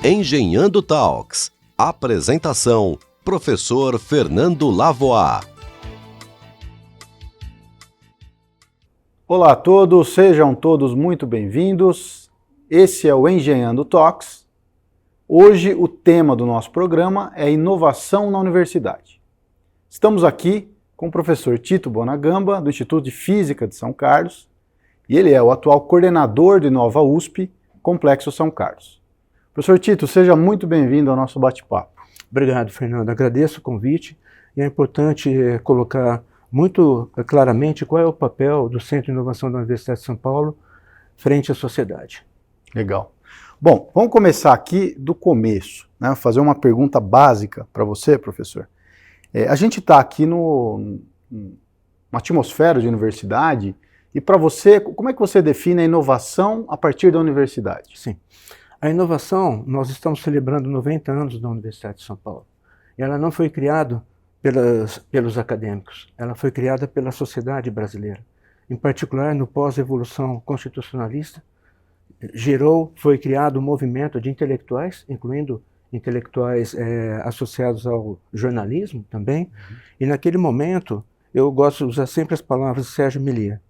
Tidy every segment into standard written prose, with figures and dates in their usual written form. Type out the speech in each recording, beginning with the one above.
Engenhando Talks. Apresentação: Professor Fernando Lavoie. Olá a todos, sejam todos muito bem-vindos. Esse é o Engenhando Talks. Hoje o tema do nosso programa é inovação na universidade. Estamos aqui com o professor Tito Bonagamba, do Instituto de Física de São Carlos, e ele é o atual coordenador do Inova USP, Complexo São Carlos. Professor Tito, seja muito bem-vindo ao nosso bate-papo. Obrigado, Fernando. Agradeço o convite e é importante colocar muito claramente qual é o papel do Centro de Inovação da Universidade de São Paulo frente à sociedade. Legal. Bom, vamos começar aqui do começo, né? Fazer uma pergunta básica para você, professor. A gente está aqui numa atmosfera de universidade e para você, como é que você define a inovação a partir da universidade? Sim. A inovação, nós estamos celebrando 90 anos da Universidade de São Paulo. E ela não foi criada pelos acadêmicos, ela foi criada pela sociedade brasileira. Em particular, no pós-evolução constitucionalista, foi criado um movimento de intelectuais, incluindo intelectuais associados ao jornalismo também. E naquele momento, eu gosto de usar sempre as palavras de Sérgio Millier.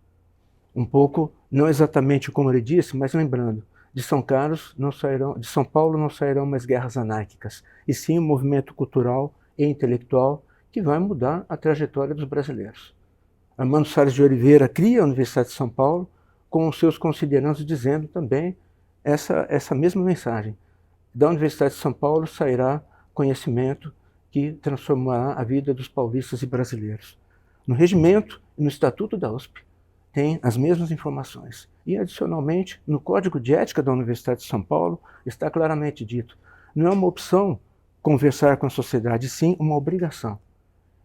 Um pouco, não exatamente como ele disse, mas lembrando, de São Paulo não sairão mais guerras anárquicas, e sim um movimento cultural e intelectual que vai mudar a trajetória dos brasileiros. Armando Salles de Oliveira cria a Universidade de São Paulo com os seus considerandos dizendo também essa mesma mensagem. Da Universidade de São Paulo sairá conhecimento que transformará a vida dos paulistas e brasileiros. No regimento e no estatuto da USP tem as mesmas informações. E, adicionalmente, no Código de Ética da Universidade de São Paulo está claramente dito: não é uma opção conversar com a sociedade, sim uma obrigação.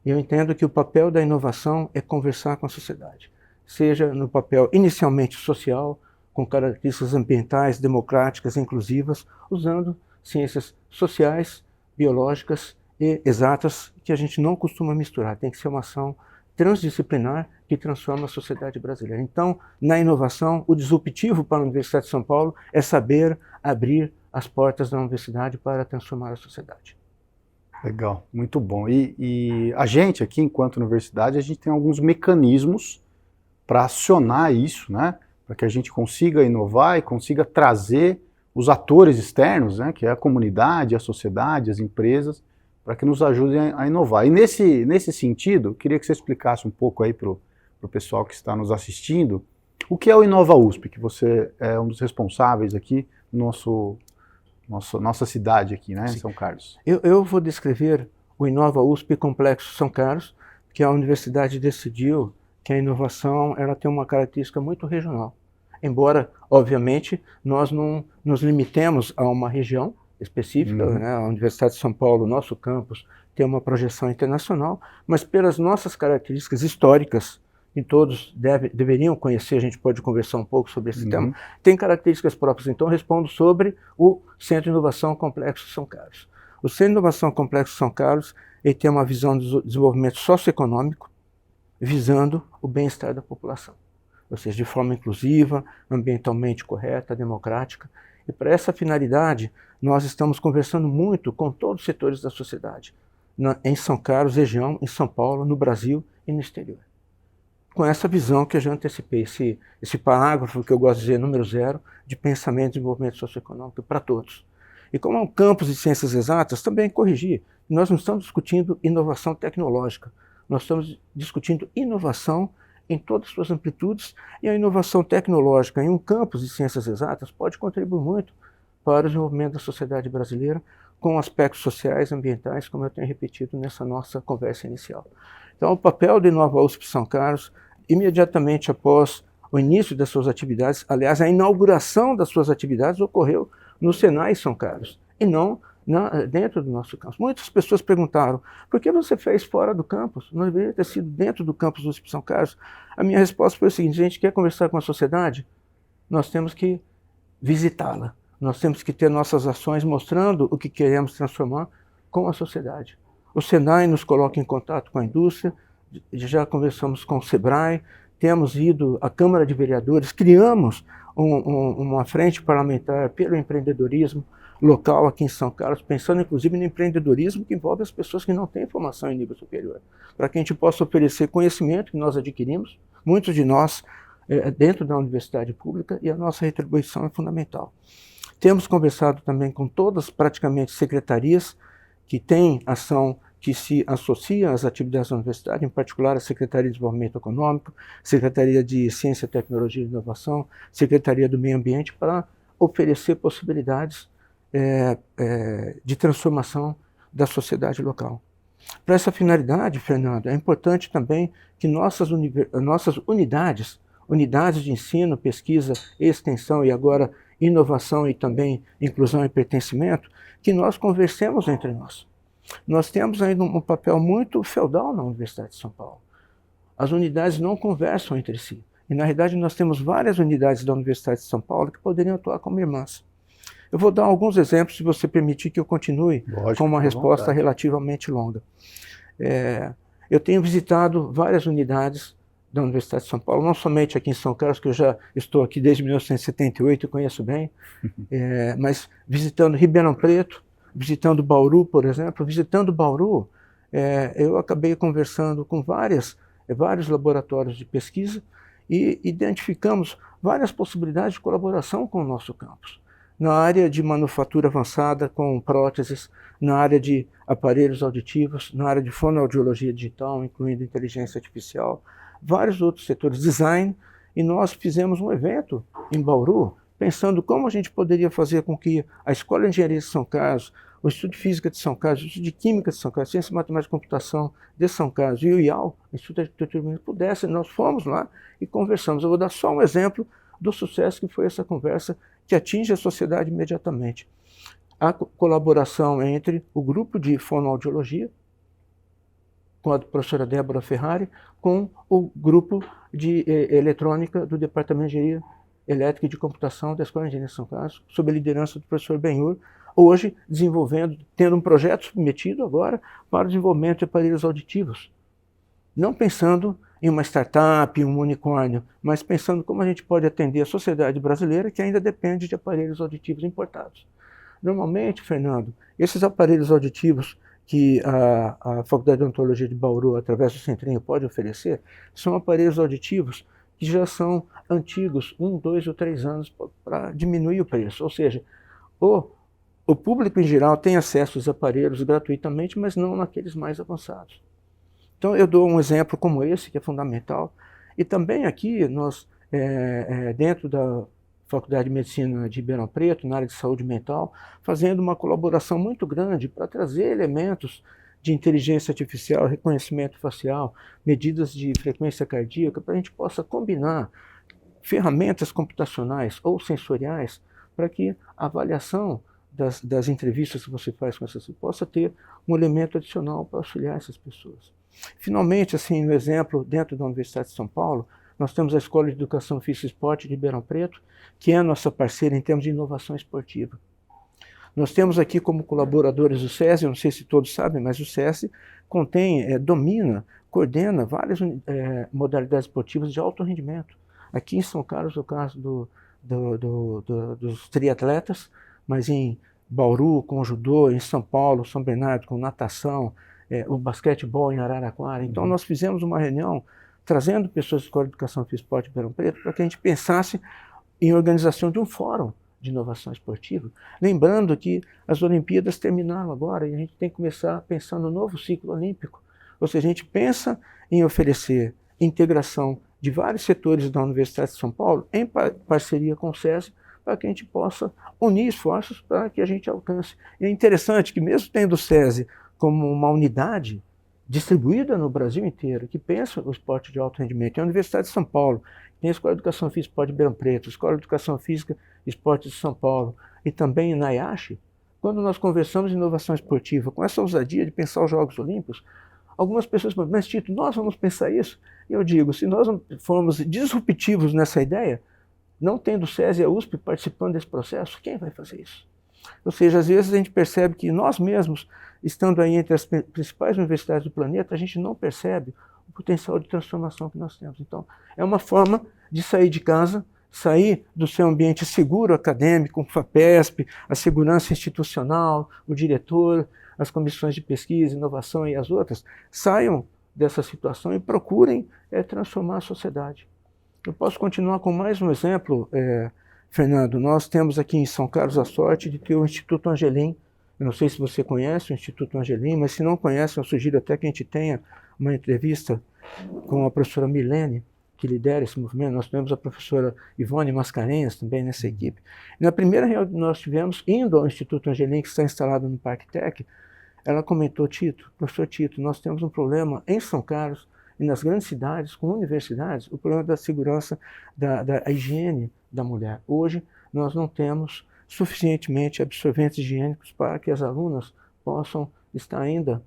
E eu entendo que o papel da inovação é conversar com a sociedade, seja no papel inicialmente social, com características ambientais, democráticas, inclusivas, usando ciências sociais, biológicas e exatas, que a gente não costuma misturar. Tem que ser uma ação transdisciplinar que transforma a sociedade brasileira. Então, na inovação, o disruptivo para a Universidade de São Paulo é saber abrir as portas da universidade para transformar a sociedade. Legal, muito bom. E a gente aqui, enquanto universidade, a gente tem alguns mecanismos para acionar isso, né? Para que a gente consiga inovar e consiga trazer os atores externos, né? Que é a comunidade, a sociedade, as empresas, para que nos ajudem a inovar. E nesse sentido, queria que você explicasse um pouco aí para o pessoal que está nos assistindo, o que é o Inova USP, que você é um dos responsáveis aqui no nossa cidade aqui, né, em São Carlos. Eu vou descrever o Inova USP Complexo São Carlos, que a universidade decidiu que a inovação ela tem uma característica muito regional. Embora, obviamente, nós não nos limitemos a uma região específica, né? A Universidade de São Paulo, nosso campus, tem uma projeção internacional, mas pelas nossas características históricas, que todos deveriam conhecer, a gente pode conversar um pouco sobre esse tema, tem características próprias. Então, eu respondo sobre o Centro de Inovação Complexo São Carlos. O Centro de Inovação Complexo São Carlos ele tem uma visão de desenvolvimento socioeconômico, visando o bem-estar da população, ou seja, de forma inclusiva, ambientalmente correta, democrática. E para essa finalidade, nós estamos conversando muito com todos os setores da sociedade, em São Carlos, região, em São Paulo, no Brasil e no exterior. Com essa visão que eu já antecipei, esse parágrafo que eu gosto de dizer, número 0, de pensamento e desenvolvimento socioeconômico para todos. E como é um campus de ciências exatas, também corrigir, nós não estamos discutindo inovação tecnológica, nós estamos discutindo inovação em todas as suas amplitudes, e a inovação tecnológica em um campus de ciências exatas pode contribuir muito para o desenvolvimento da sociedade brasileira, com aspectos sociais e ambientais, como eu tenho repetido nessa nossa conversa inicial. Então, o papel do Inova USP São Carlos, imediatamente após o início das suas atividades, aliás, a inauguração das suas atividades ocorreu no Senai São Carlos, e não dentro do nosso campus. Muitas pessoas perguntaram, por que você fez fora do campus? Não deveria ter sido dentro do campus do USP São Carlos? A minha resposta foi o seguinte: a gente quer conversar com a sociedade, nós temos que visitá-la. Nós temos que ter nossas ações mostrando o que queremos transformar com a sociedade. O Senai nos coloca em contato com a indústria, já conversamos com o Sebrae, temos ido à Câmara de Vereadores, criamos uma frente parlamentar pelo empreendedorismo local aqui em São Carlos, pensando inclusive no empreendedorismo que envolve as pessoas que não têm formação em nível superior, para que a gente possa oferecer conhecimento que nós adquirimos, muitos de nós dentro da universidade pública, e a nossa retribuição é fundamental. Temos conversado também com todas praticamente secretarias que têm ação que se associa às atividades da universidade, em particular a Secretaria de Desenvolvimento Econômico, Secretaria de Ciência, Tecnologia e Inovação, Secretaria do Meio Ambiente, para oferecer possibilidades de transformação da sociedade local. Para essa finalidade, Fernando, é importante também que nossas unidades de ensino, pesquisa, extensão e agora inovação e também inclusão e pertencimento, que nós conversemos entre nós. Nós temos ainda um papel muito feudal na Universidade de São Paulo. As unidades não conversam entre si. E, na realidade, nós temos várias unidades da Universidade de São Paulo que poderiam atuar como irmãs. Eu vou dar alguns exemplos, se você permitir que eu continue. Lógico, com uma resposta relativamente longa. Eu tenho visitado várias unidades da Universidade de São Paulo, não somente aqui em São Carlos, que eu já estou aqui desde 1978 e conheço bem, mas visitando Ribeirão Preto, visitando Bauru, por exemplo. Visitando Bauru, eu acabei conversando com vários laboratórios de pesquisa e identificamos várias possibilidades de colaboração com o nosso campus. Na área de manufatura avançada com próteses, na área de aparelhos auditivos, na área de fonoaudiologia digital, incluindo inteligência artificial, vários outros setores, design, e nós fizemos um evento em Bauru, pensando como a gente poderia fazer com que a Escola de Engenharia de São Carlos, o Instituto de Física de São Carlos, o Instituto de Química de São Carlos, Ciência, Matemática e Computação de São Carlos e o IAL, Instituto de Arquitetura e Urbanismo, pudessem. Nós fomos lá e conversamos. Eu vou dar só um exemplo do sucesso que foi essa conversa, que atinge a sociedade imediatamente. A colaboração entre o grupo de fonoaudiologia, com a professora Débora Ferrari, com o grupo de eletrônica do Departamento de Engenharia Elétrica e de Computação da Escola de Engenharia de São Carlos, sob a liderança do professor Benhur, hoje tendo um projeto submetido agora para o desenvolvimento de aparelhos auditivos. Não pensando em uma startup, em um unicórnio, mas pensando como a gente pode atender a sociedade brasileira que ainda depende de aparelhos auditivos importados. Normalmente, Fernando, esses aparelhos auditivos que a Faculdade de Odontologia de Bauru, através do Centrinho, pode oferecer, são aparelhos auditivos que já são antigos, 1, 2 ou 3 anos, para diminuir o preço. Ou seja, o público em geral tem acesso aos aparelhos gratuitamente, mas não naqueles mais avançados. Então eu dou um exemplo como esse, que é fundamental. E também aqui, nós, dentro da Faculdade de Medicina de Ribeirão Preto, na área de saúde mental, fazendo uma colaboração muito grande para trazer elementos de inteligência artificial, reconhecimento facial, medidas de frequência cardíaca, para a gente possa combinar ferramentas computacionais ou sensoriais para que a avaliação das entrevistas que você faz com essas pessoas possa ter um elemento adicional para auxiliar essas pessoas. Finalmente, assim, no exemplo, dentro da Universidade de São Paulo, nós temos a Escola de Educação Física e Esporte de Ribeirão Preto, que é a nossa parceira em termos de inovação esportiva. Nós temos aqui como colaboradores o SESI, eu não sei se todos sabem, mas o SESI domina, coordena várias modalidades esportivas de alto rendimento. Aqui em São Carlos, o caso dos triatletas, mas em Bauru, com o judô, em São Paulo, São Bernardo, com natação, o basquetebol em Araraquara. Então, nós fizemos uma reunião trazendo pessoas da Escola de Educação Física e Esporte de Ribeirão Preto para que a gente pensasse em organização de um fórum de inovação esportiva. Lembrando que as Olimpíadas terminaram agora e a gente tem que começar a pensar no novo ciclo olímpico. Ou seja, a gente pensa em oferecer integração de vários setores da Universidade de São Paulo em parceria com o SESI, para que a gente possa unir esforços para que a gente alcance. E é interessante que, mesmo tendo o SESI como uma unidade distribuída no Brasil inteiro, que pensa o esporte de alto rendimento, tem a Universidade de São Paulo, tem a Escola de Educação Física e Esporte de Ribeirão Preto, a Escola de Educação Física e Esporte de São Paulo, e também na IASH, quando nós conversamos em inovação esportiva, com essa ousadia de pensar os Jogos Olímpicos, algumas pessoas falam, mas Tito, nós vamos pensar isso? E eu digo, se nós não formos disruptivos nessa ideia, não tendo o SESI e a USP participando desse processo, quem vai fazer isso? Ou seja, às vezes a gente percebe que nós mesmos, estando aí entre as principais universidades do planeta, a gente não percebe o potencial de transformação que nós temos. Então, é uma forma de sair de casa, sair do seu ambiente seguro acadêmico, com a FAPESP, a segurança institucional, o diretor, as comissões de pesquisa, inovação e as outras, saiam dessa situação e procurem transformar a sociedade. Eu posso continuar com mais um exemplo, Fernando. Nós temos aqui em São Carlos a sorte de ter o Instituto Angelim. Eu não sei se você conhece o Instituto Angelim, mas se não conhece, eu sugiro até que a gente tenha uma entrevista com a professora Milene, que lidera esse movimento. Nós temos a professora Ivone Mascarenhas também nessa equipe. Na primeira reunião que nós tivemos, indo ao Instituto Angelim, que está instalado no Parque Tec, ela comentou: professor Tito, nós temos um problema em São Carlos e nas grandes cidades, com universidades, o problema da segurança, da higiene da mulher. Hoje, nós não temos suficientemente absorventes higiênicos para que as alunas possam estar ainda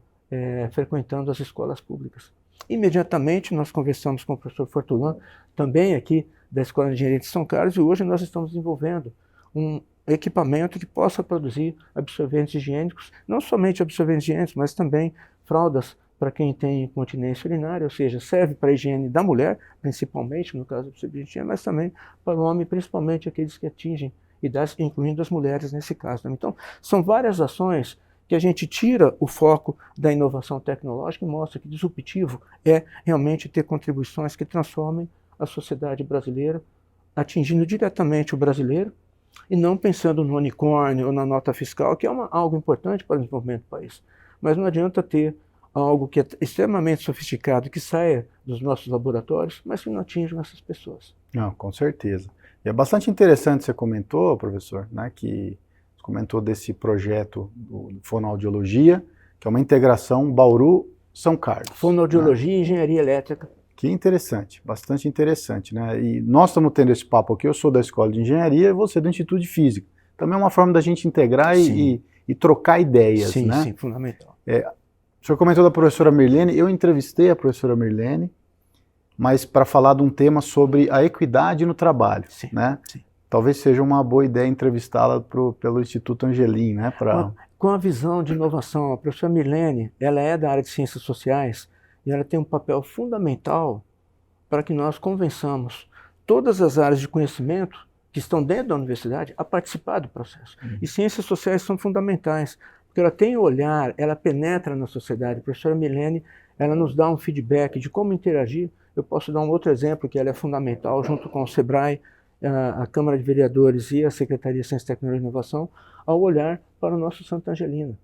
frequentando as escolas públicas. Imediatamente nós conversamos com o professor Fortulan, também aqui da Escola de Engenharia de São Carlos, e hoje nós estamos desenvolvendo um equipamento que possa produzir absorventes higiênicos, não somente absorventes higiênicos, mas também fraldas para quem tem incontinência urinária, ou seja, serve para a higiene da mulher, principalmente, no caso do absorvente higiênico, mas também para o homem, principalmente aqueles que atingem idades, incluindo as mulheres nesse caso. Então, são várias ações que a gente tira o foco da inovação tecnológica e mostra que disruptivo é realmente ter contribuições que transformem a sociedade brasileira, atingindo diretamente o brasileiro e não pensando no unicórnio ou na nota fiscal, que é algo importante para o desenvolvimento do país. Mas não adianta ter algo que é extremamente sofisticado, que saia dos nossos laboratórios, mas que não atinjam essas pessoas. Não, com certeza. E é bastante interessante, você comentou, professor, né, que comentou desse projeto do Fonoaudiologia, que é uma integração Bauru-São Carlos. Fonoaudiologia, né? E engenharia elétrica. Que interessante, bastante interessante, né? E nós estamos tendo esse papo aqui, eu sou da Escola de Engenharia e você do Instituto de Física. Também é uma forma da gente integrar e trocar ideias, sim, né? Sim, fundamental. O senhor comentou da professora Mirlene, eu entrevistei a professora Mirlene, mas para falar de um tema sobre a equidade no trabalho, sim, né? Sim. Talvez seja uma boa ideia entrevistá-la pelo Instituto Angelim, né? Com a visão de inovação, a professora Mirlene, ela é da área de ciências sociais e ela tem um papel fundamental para que nós convençamos todas as áreas de conhecimento que estão dentro da universidade a participar do processo. E ciências sociais são fundamentais, porque ela tem o olhar, ela penetra na sociedade. A professora Mirlene, ela nos dá um feedback de como interagir. Eu posso dar um outro exemplo que ela é fundamental, junto com o SEBRAE, a Câmara de Vereadores e a Secretaria de Ciência, Tecnologia e Inovação, ao olhar para o nosso Santa Angelina.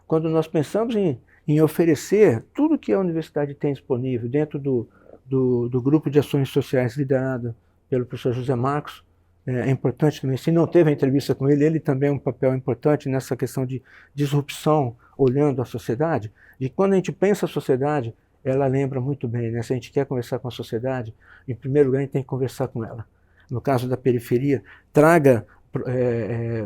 Quando nós pensamos em oferecer tudo que a universidade tem disponível dentro do grupo de ações sociais liderado pelo professor José Marcos, é importante também, se não teve a entrevista com ele, ele também é um papel importante nessa questão de disrupção, olhando a sociedade, e quando a gente pensa a sociedade, ela lembra muito bem, né? Se a gente quer conversar com a sociedade, em primeiro lugar a gente tem que conversar com ela. No caso da periferia, traga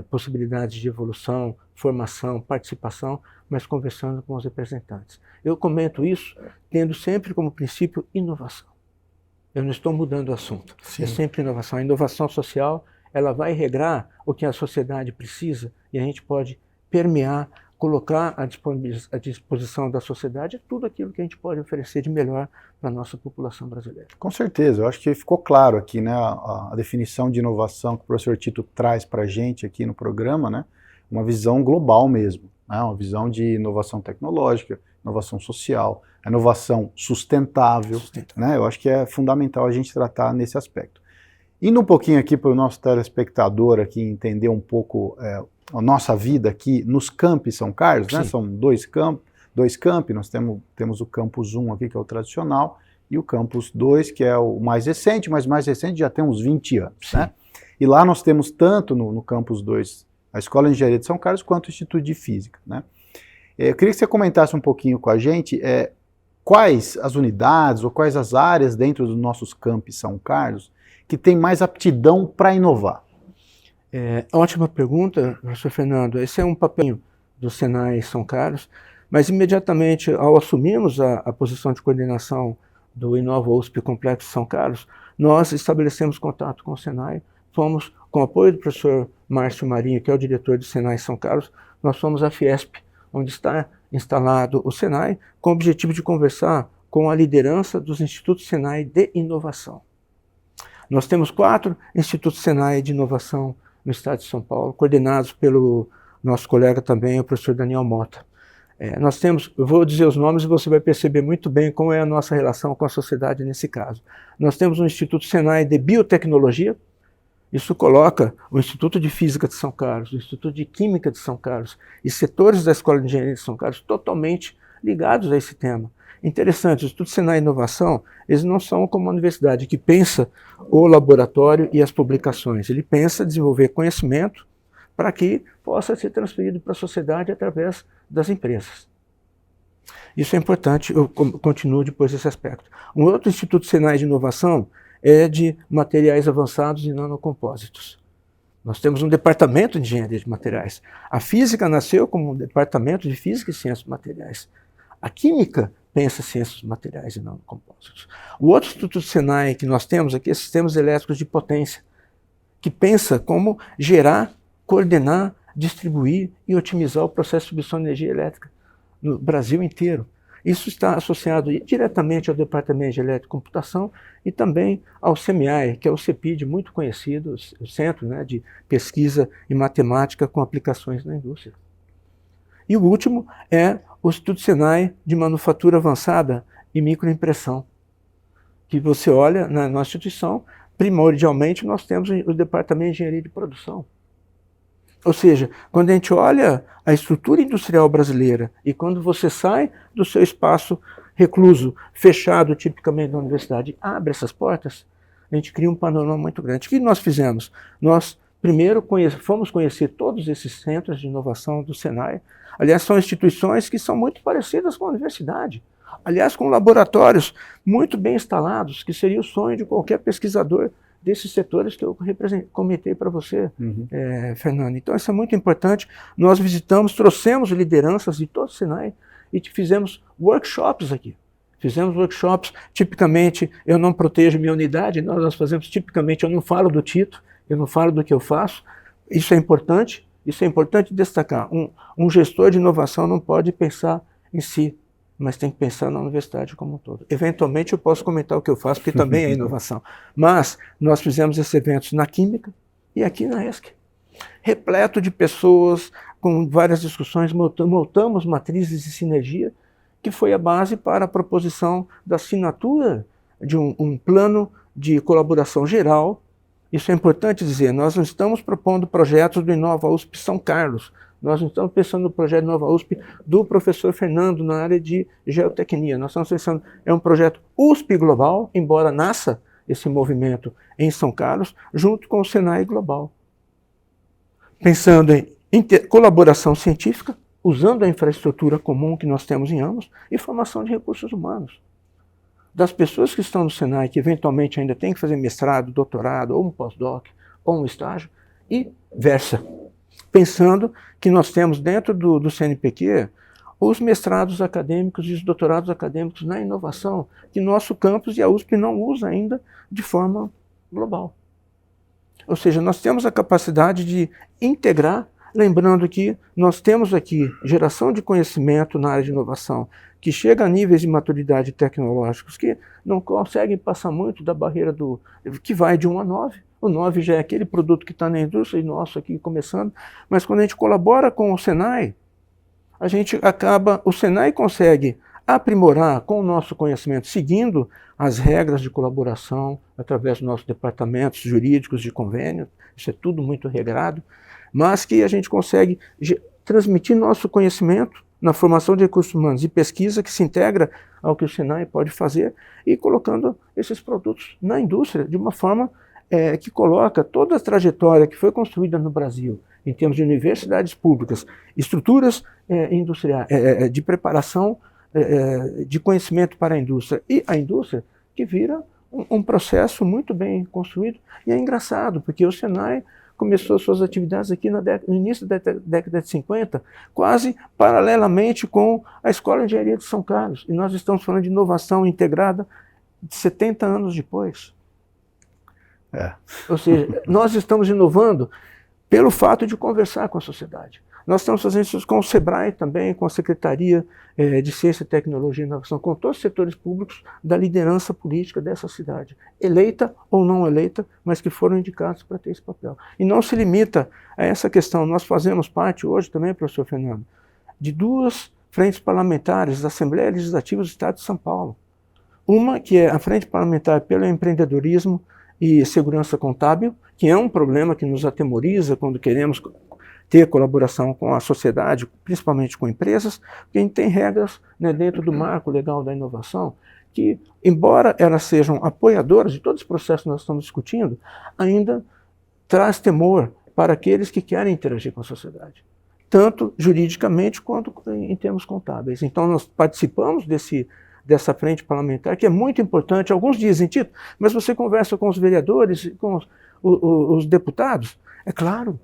possibilidades de evolução, formação, participação, mas conversando com os representantes. Eu comento isso tendo sempre como princípio inovação. Eu não estou mudando o assunto, Sim. É sempre inovação. A inovação social, ela vai regrar o que a sociedade precisa e a gente pode permear, colocar à disposição da sociedade tudo aquilo que a gente pode oferecer de melhor para a nossa população brasileira. Com certeza, eu acho que ficou claro aqui, né, a definição de inovação que o professor Tito traz para a gente aqui no programa, né, uma visão global mesmo, né, uma visão de inovação tecnológica, inovação social, inovação sustentável, né, eu acho que é fundamental a gente tratar nesse aspecto. Indo um pouquinho aqui para o nosso telespectador aqui entender um pouco a nossa vida aqui nos campi São Carlos, né? São dois campi, nós temos o campus 1 aqui, que é o tradicional, e o campus 2, que é o mais recente, mas mais recente já tem uns 20 anos. Né? E lá nós temos tanto no campus 2 a Escola de Engenharia de São Carlos, quanto o Instituto de Física. Né? Eu queria que você comentasse um pouquinho com a gente quais as unidades ou quais as áreas dentro dos nossos campi São Carlos que tem mais aptidão para inovar. Ótima pergunta, professor Fernando. Esse é um papel do Senai São Carlos, mas imediatamente ao assumirmos a posição de coordenação do Inova USP Complexo São Carlos, nós estabelecemos contato com o Senai, fomos, com o apoio do professor Márcio Marinho, que é o diretor do Senai São Carlos, nós fomos à Fiesp, onde está instalado o Senai, com o objetivo de conversar com a liderança dos institutos Senai de inovação. Nós temos 4 institutos Senai de inovação no estado de São Paulo, coordenados pelo nosso colega também, o professor Daniel Mota. Nós temos, eu vou dizer os nomes e você vai perceber muito bem como é a nossa relação com a sociedade nesse caso. Nós temos o Instituto Senai de Biotecnologia, isso coloca o Instituto de Física de São Carlos, o Instituto de Química de São Carlos e setores da Escola de Engenharia de São Carlos totalmente ligados a esse tema. Interessante, o Instituto Senai Inovação, eles não são como uma universidade que pensa o laboratório e as publicações, ele pensa desenvolver conhecimento para que possa ser transferido para a sociedade através das empresas. Isso é importante, eu continuo depois desse aspecto. Um outro Instituto Senai de Inovação é de materiais avançados e nanocompósitos. Nós temos um departamento de engenharia de materiais. A física nasceu como um departamento de física e ciências materiais. A química pensa ciências materiais e nanocompósitos. O outro Instituto Senai que nós temos aqui é sistemas elétricos de potência, que pensa como gerar, coordenar, distribuir e otimizar o processo de distribuição de energia elétrica no Brasil inteiro. Isso está associado diretamente ao Departamento de Eletrocomputação e também ao CEMIAE, que é o CEPID muito conhecido, o Centro, né, de Pesquisa em Matemática com Aplicações na Indústria. E o último é o Instituto Senai de Manufatura Avançada e Microimpressão, que você olha na nossa instituição, primordialmente nós temos o Departamento de Engenharia de Produção. Ou seja, quando a gente olha a estrutura industrial brasileira e quando você sai do seu espaço recluso, fechado tipicamente na universidade, abre essas portas, a gente cria um panorama muito grande. O que nós fizemos? Nós primeiro fomos conhecer todos esses centros de inovação do Senai. Aliás, são instituições que são muito parecidas com a universidade. Aliás, com laboratórios muito bem instalados, que seria o sonho de qualquer pesquisador desses setores que eu comentei para você, Fernando. Então, isso é muito importante. Nós visitamos, trouxemos lideranças de todo o Senai e fizemos workshops aqui. Fizemos workshops, tipicamente, eu não protejo minha unidade, nós fazemos, tipicamente, eu não falo do título, eu não falo do que eu faço. Isso é importante destacar. Um gestor de inovação não pode pensar em si, mas tem que pensar na universidade como um todo. Eventualmente eu posso comentar o que eu faço, porque também é inovação. Mas nós fizemos esses eventos na Química e aqui na ESC. Repleto de pessoas, com várias discussões, montamos matrizes de sinergia, que foi a base para a proposição da assinatura de um plano de colaboração geral. Isso é importante dizer, nós não estamos propondo projetos do Inova USP São Carlos, nós não estamos pensando no projeto Inova USP do professor Fernando na área de geotecnia, nós estamos pensando, é um projeto USP Global, embora nasça esse movimento em São Carlos, junto com o Senai Global. Pensando em colaboração científica, usando a infraestrutura comum que nós temos em ambos, e formação de recursos humanos. Das pessoas que estão no Senai, que eventualmente ainda têm que fazer mestrado, doutorado, ou um pós-doc, ou um estágio, e versa. Pensando que nós temos dentro do CNPq os mestrados acadêmicos e os doutorados acadêmicos na inovação, que nosso campus e a USP não usa ainda de forma global. Ou seja, nós temos a capacidade de integrar, lembrando que nós temos aqui geração de conhecimento na área de inovação, que chega a níveis de maturidade tecnológicos que não conseguem passar muito da barreira que vai de 1 a 9. O 9 já é aquele produto que está na indústria, e nosso aqui começando, mas quando a gente colabora com o Senai, o Senai consegue aprimorar com o nosso conhecimento, seguindo as regras de colaboração, através dos nossos departamentos jurídicos de convênio, isso é tudo muito regrado, mas que a gente consegue transmitir nosso conhecimento na formação de recursos humanos e pesquisa que se integra ao que o Senai pode fazer e colocando esses produtos na indústria de uma forma que coloca toda a trajetória que foi construída no Brasil em termos de universidades públicas, estruturas industriais, de preparação de conhecimento para a indústria e a indústria que vira um processo muito bem construído. E é engraçado, porque o Senai começou suas atividades aqui no início da década de 50, quase paralelamente com a Escola de Engenharia de São Carlos. E nós estamos falando de inovação integrada de 70 anos depois. Ou seja, nós estamos inovando pelo fato de conversar com a sociedade. Nós estamos fazendo isso com o SEBRAE também, com a Secretaria de Ciência, Tecnologia e Inovação, com todos os setores públicos da liderança política dessa cidade, eleita ou não eleita, mas que foram indicados para ter esse papel. E não se limita a essa questão. Nós fazemos parte hoje também, professor Fernando, de 2 frentes parlamentares da Assembleia Legislativa do Estado de São Paulo. Uma que é a Frente Parlamentar pelo Empreendedorismo e Segurança Contábil, que é um problema que nos atemoriza quando queremos ter colaboração com a sociedade, principalmente com empresas, porque a gente tem regras, né, dentro do marco legal da inovação que, embora elas sejam apoiadoras de todos os processos que nós estamos discutindo, ainda traz temor para aqueles que querem interagir com a sociedade, tanto juridicamente quanto em termos contábeis. Então nós participamos dessa frente parlamentar, que é muito importante. Alguns dizem, Tito, mas você conversa com os vereadores, com os deputados? É claro,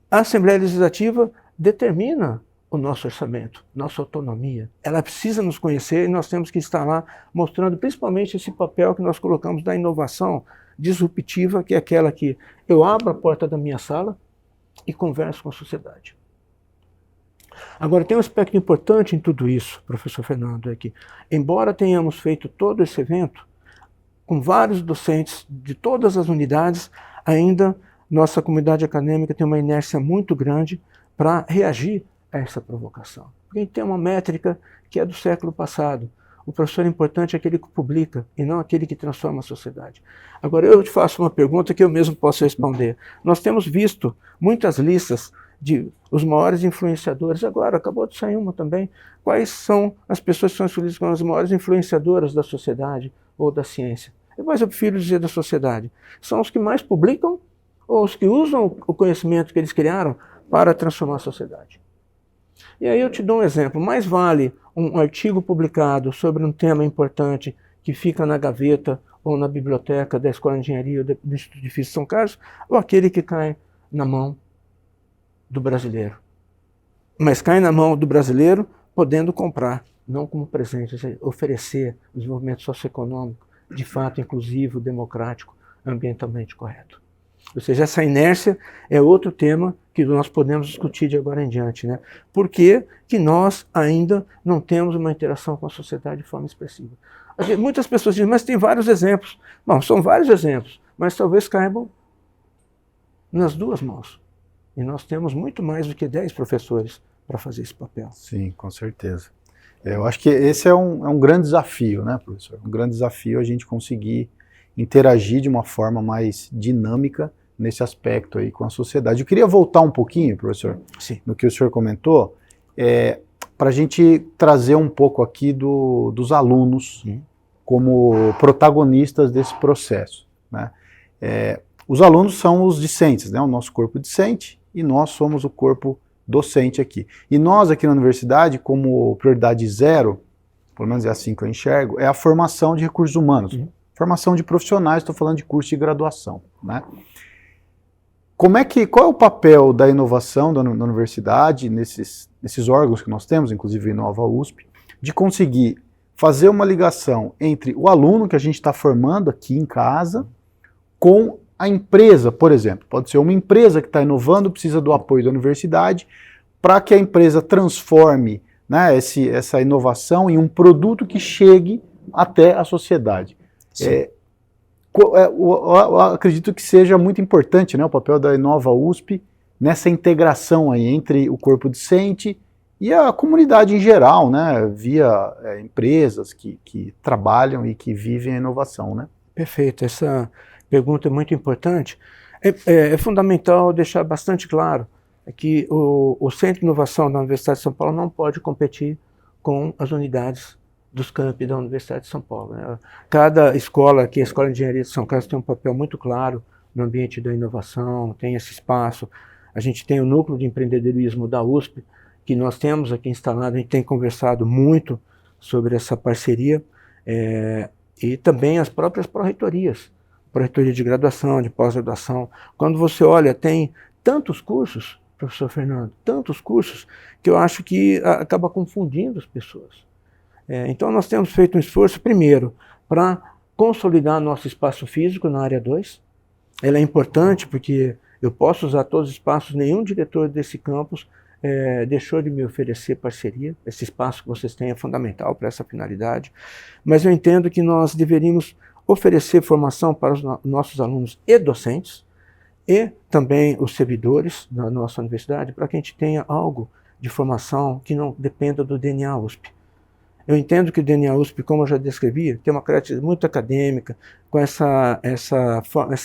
a Assembleia Legislativa determina o nosso orçamento, nossa autonomia. Ela precisa nos conhecer e nós temos que estar lá mostrando principalmente esse papel que nós colocamos da inovação disruptiva, que é aquela que eu abro a porta da minha sala e converso com a sociedade. Agora, tem um aspecto importante em tudo isso, professor Fernando, é que, embora tenhamos feito todo esse evento, com vários docentes de todas as unidades, ainda nossa comunidade acadêmica tem uma inércia muito grande para reagir a essa provocação. Porque a gente tem uma métrica que é do século passado. O professor importante é aquele que publica e não aquele que transforma a sociedade. Agora, eu te faço uma pergunta que eu mesmo posso responder. Nós temos visto muitas listas de os maiores influenciadores. Agora, acabou de sair uma também. Quais são as pessoas que são escolhidas como as maiores influenciadoras da sociedade ou da ciência? Mas eu prefiro dizer da sociedade. São os que mais publicam ou os que usam o conhecimento que eles criaram para transformar a sociedade. E aí eu te dou um exemplo. Mais vale um artigo publicado sobre um tema importante que fica na gaveta ou na biblioteca da Escola de Engenharia ou do Instituto de Física de São Carlos, ou aquele que cai na mão do brasileiro. Mas cai na mão do brasileiro podendo comprar, não como presente, oferecer o desenvolvimento socioeconômico, de fato inclusivo, democrático, ambientalmente correto. Ou seja, essa inércia é outro tema que nós podemos discutir de agora em diante, né? Por que que nós ainda não temos uma interação com a sociedade de forma expressiva? Muitas pessoas dizem, mas tem vários exemplos. Bom, são vários exemplos, mas talvez caibam nas 2 mãos. E nós temos muito mais do que 10 professores para fazer esse papel. Sim, com certeza. Eu acho que esse é um grande desafio, né, professor? Um grande desafio a gente conseguir interagir de uma forma mais dinâmica nesse aspecto aí com a sociedade. Eu queria voltar um pouquinho, professor, Sim, no que o senhor comentou, para a gente trazer um pouco aqui dos alunos como protagonistas desse processo, né? Os alunos são os discentes, né? O nosso corpo discente, e nós somos o corpo docente aqui. E nós aqui na universidade, como prioridade 0, pelo menos é assim que eu enxergo, é a formação de recursos humanos. Formação de profissionais, estou falando de curso de graduação, né? Qual é o papel da inovação da universidade, nesses órgãos que nós temos, inclusive a Inova USP, de conseguir fazer uma ligação entre o aluno que a gente está formando aqui em casa com a empresa, por exemplo. Pode ser uma empresa que está inovando, precisa do apoio da universidade, para que a empresa transforme, né, essa inovação em um produto que chegue até a sociedade. Eu acredito que seja muito importante, né, o papel da Inova USP nessa integração aí entre o corpo docente e a comunidade em geral, né, via empresas que trabalham e que vivem a inovação, né? Perfeito. Essa pergunta é muito importante. É fundamental deixar bastante claro que o Centro de Inovação da Universidade de São Paulo não pode competir com as unidades dos campi da Universidade de São Paulo, né? Cada escola, aqui a Escola de Engenharia de São Carlos tem um papel muito claro no ambiente da inovação, tem esse espaço. A gente tem o núcleo de empreendedorismo da USP, que nós temos aqui instalado, a gente tem conversado muito sobre essa parceria, e também as próprias pró-reitorias, pró-reitoria de graduação, de pós-graduação. Quando você olha, tem tantos cursos, professor Fernando, tantos cursos, que eu acho que acaba confundindo as pessoas. Então nós temos feito um esforço, primeiro, para consolidar nosso espaço físico na área 2. Ela é importante porque Eu posso usar todos os espaços, nenhum diretor desse campus deixou de me oferecer parceria. Esse espaço que vocês têm é fundamental para essa finalidade, mas eu entendo que nós deveríamos oferecer formação para os nossos alunos e docentes, e também os servidores da nossa universidade, para que a gente tenha algo de formação que não dependa do DNA USP. Eu entendo que o DNA USP, como eu já descrevi, tem uma característica muito acadêmica, com essa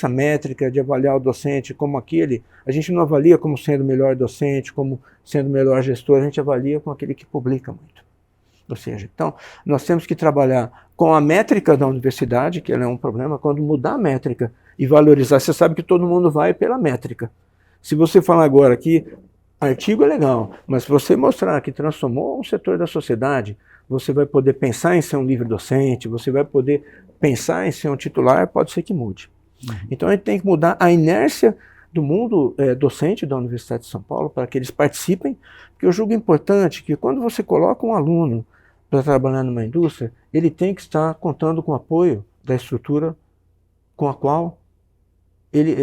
métrica de avaliar o docente como aquele. A gente não avalia como sendo o melhor docente, como sendo o melhor gestor, a gente avalia com aquele que publica muito. Ou seja, então, nós temos que trabalhar com a métrica da universidade, que ela é um problema, quando mudar a métrica e valorizar, você sabe que todo mundo vai pela métrica. Se você falar agora que artigo é legal, mas se você mostrar que transformou um setor da sociedade, você vai poder pensar em ser um livre docente, você vai poder pensar em ser um titular, pode ser que mude. Então a gente tem que mudar a inércia do mundo docente da Universidade de São Paulo para que eles participem, porque eu julgo importante que quando você coloca um aluno para trabalhar numa indústria, ele tem que estar contando com o apoio da estrutura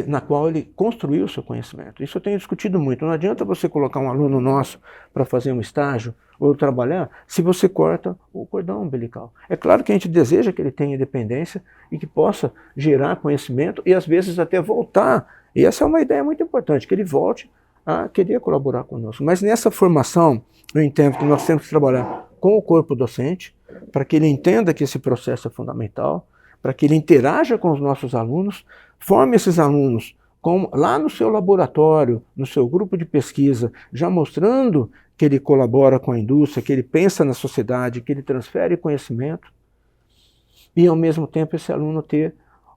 na qual ele construiu o seu conhecimento. Isso eu tenho discutido muito. Não adianta você colocar um aluno nosso para fazer um estágio ou trabalhar se você corta o cordão umbilical. É claro que a gente deseja que ele tenha independência e que possa gerar conhecimento e às vezes até voltar. E essa é uma ideia muito importante, que ele volte a querer colaborar conosco. Mas nessa formação, eu entendo que nós temos que trabalhar com o corpo docente, para que ele entenda que esse processo é fundamental, para que ele interaja com os nossos alunos, forme esses alunos lá no seu laboratório, no seu grupo de pesquisa, já mostrando que ele colabora com a indústria, que ele pensa na sociedade, que ele transfere conhecimento, e ao mesmo tempo esse aluno ter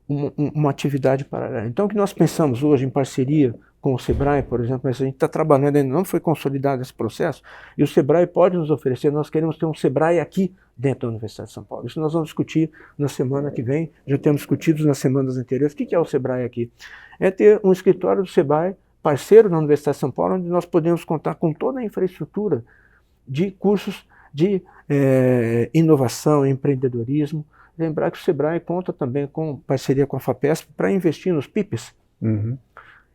uma atividade paralela. Então o que nós pensamos hoje em parceria com o Sebrae, por exemplo, mas a gente está trabalhando, ainda não foi consolidado esse processo, e o Sebrae pode nos oferecer, nós queremos ter um Sebrae aqui dentro da Universidade de São Paulo. Isso nós vamos discutir na semana que vem, já temos discutido nas semanas anteriores. O que é o Sebrae aqui? É ter um escritório do Sebrae, parceiro da Universidade de São Paulo, onde nós podemos contar com toda a infraestrutura de cursos de inovação, empreendedorismo. Lembrar que o Sebrae conta também com parceria com a FAPESP para investir nos PIPs. Uhum.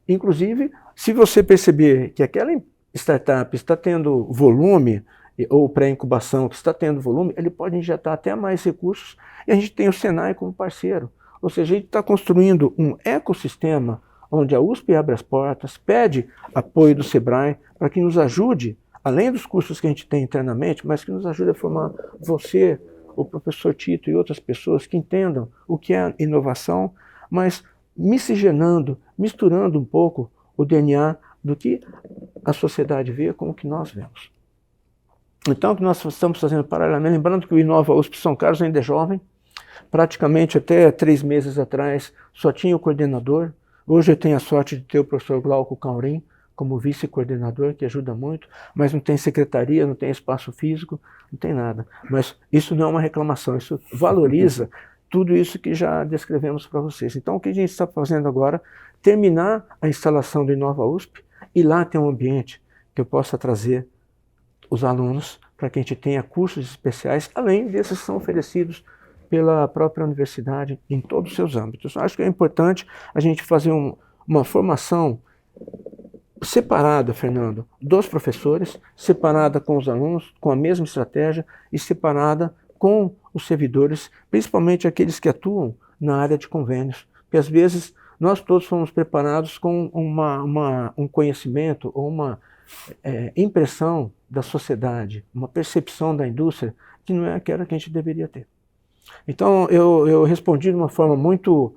Inclusive, se você perceber que aquela startup está tendo volume, ou pré-incubação que está tendo volume, ele pode injetar até mais recursos, e a gente tem o Senai como parceiro. Ou seja, a gente está construindo um ecossistema onde a USP abre as portas, pede apoio do Sebrae para que nos ajude, além dos cursos que a gente tem internamente, mas que nos ajude a formar você, o professor Tito e outras pessoas que entendam o que é inovação, mas miscigenando, misturando um pouco o DNA do que a sociedade vê com o que nós vemos. Então, o que nós estamos fazendo paralelamente, lembrando que o Inova USP São Carlos ainda é jovem, praticamente até 3 meses atrás só tinha o coordenador. Hoje eu tenho a sorte de ter o professor Glauco Caurim como vice-coordenador, que ajuda muito, mas não tem secretaria, não tem espaço físico, não tem nada. Mas isso não é uma reclamação, isso valoriza tudo isso que já descrevemos para vocês. Então, o que a gente está fazendo agora? Terminar a instalação do Inova USP e lá ter um ambiente que eu possa trazer os alunos para que a gente tenha cursos especiais, além desses que são oferecidos pela própria universidade em todos os seus âmbitos. Eu acho que é importante a gente fazer uma formação separada, Fernando, dos professores, separada com os alunos, com a mesma estratégia e separada com os servidores, principalmente aqueles que atuam na área de convênios, porque às vezes nós todos fomos preparados com um conhecimento ou uma impressão da sociedade, uma percepção da indústria que não é aquela que a gente deveria ter. Então eu respondi de uma forma muito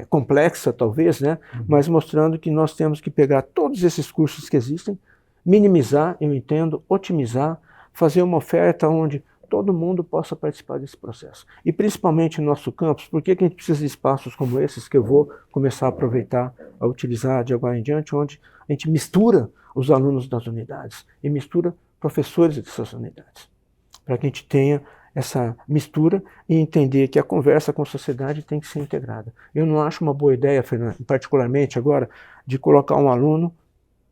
complexa, talvez, né? Mas mostrando que nós temos que pegar todos esses cursos que existem, minimizar, eu entendo, otimizar, fazer uma oferta onde todo mundo possa participar desse processo. E principalmente no nosso campus, por que a gente precisa de espaços como esses que eu vou começar a aproveitar, a utilizar de agora em diante, onde a gente mistura os alunos das unidades e mistura professores dessas unidades, para que a gente tenha essa mistura e entender que a conversa com a sociedade tem que ser integrada. Eu não acho uma boa ideia, Fernando, particularmente agora, de colocar um aluno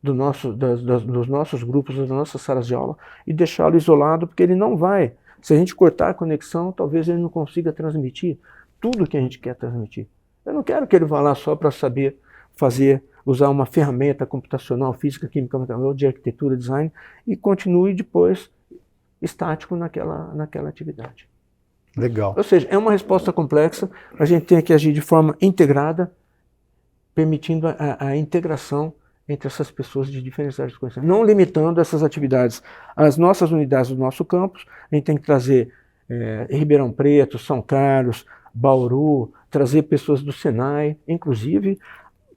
dos nossos grupos, das nossas salas de aula e deixá-lo isolado, porque ele não vai. Se a gente cortar a conexão, talvez ele não consiga transmitir tudo o que a gente quer transmitir. Eu não quero que ele vá lá só para saber fazer usar uma ferramenta computacional, física, química, ou de arquitetura, design, e continue depois estático naquela atividade. Legal. Ou seja, é uma resposta complexa, a gente tem que agir de forma integrada, permitindo a integração entre essas pessoas de diferentes áreas de conhecimento, não limitando essas atividades às nossas unidades do nosso campus. A gente tem que trazer Ribeirão Preto, São Carlos, Bauru, trazer pessoas do Senai, inclusive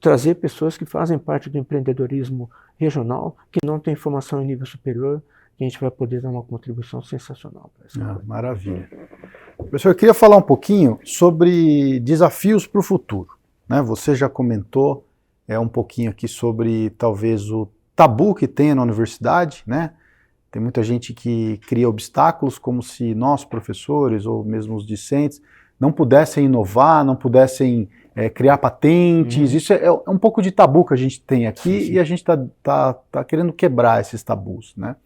trazer pessoas que fazem parte do empreendedorismo regional, que não têm formação em nível superior, que a gente vai poder dar uma contribuição sensacional para essa Maravilha. Professor, eu queria falar um pouquinho sobre desafios para o futuro, né? Você já comentou um pouquinho aqui sobre talvez o tabu que tem na universidade, né? Tem muita gente que cria obstáculos como se nós, professores, ou mesmo os discentes, não pudessem inovar, não pudessem criar patentes. Isso é um pouco de tabu que a gente tem aqui. Sim. E a gente tá querendo quebrar esses tabus, né?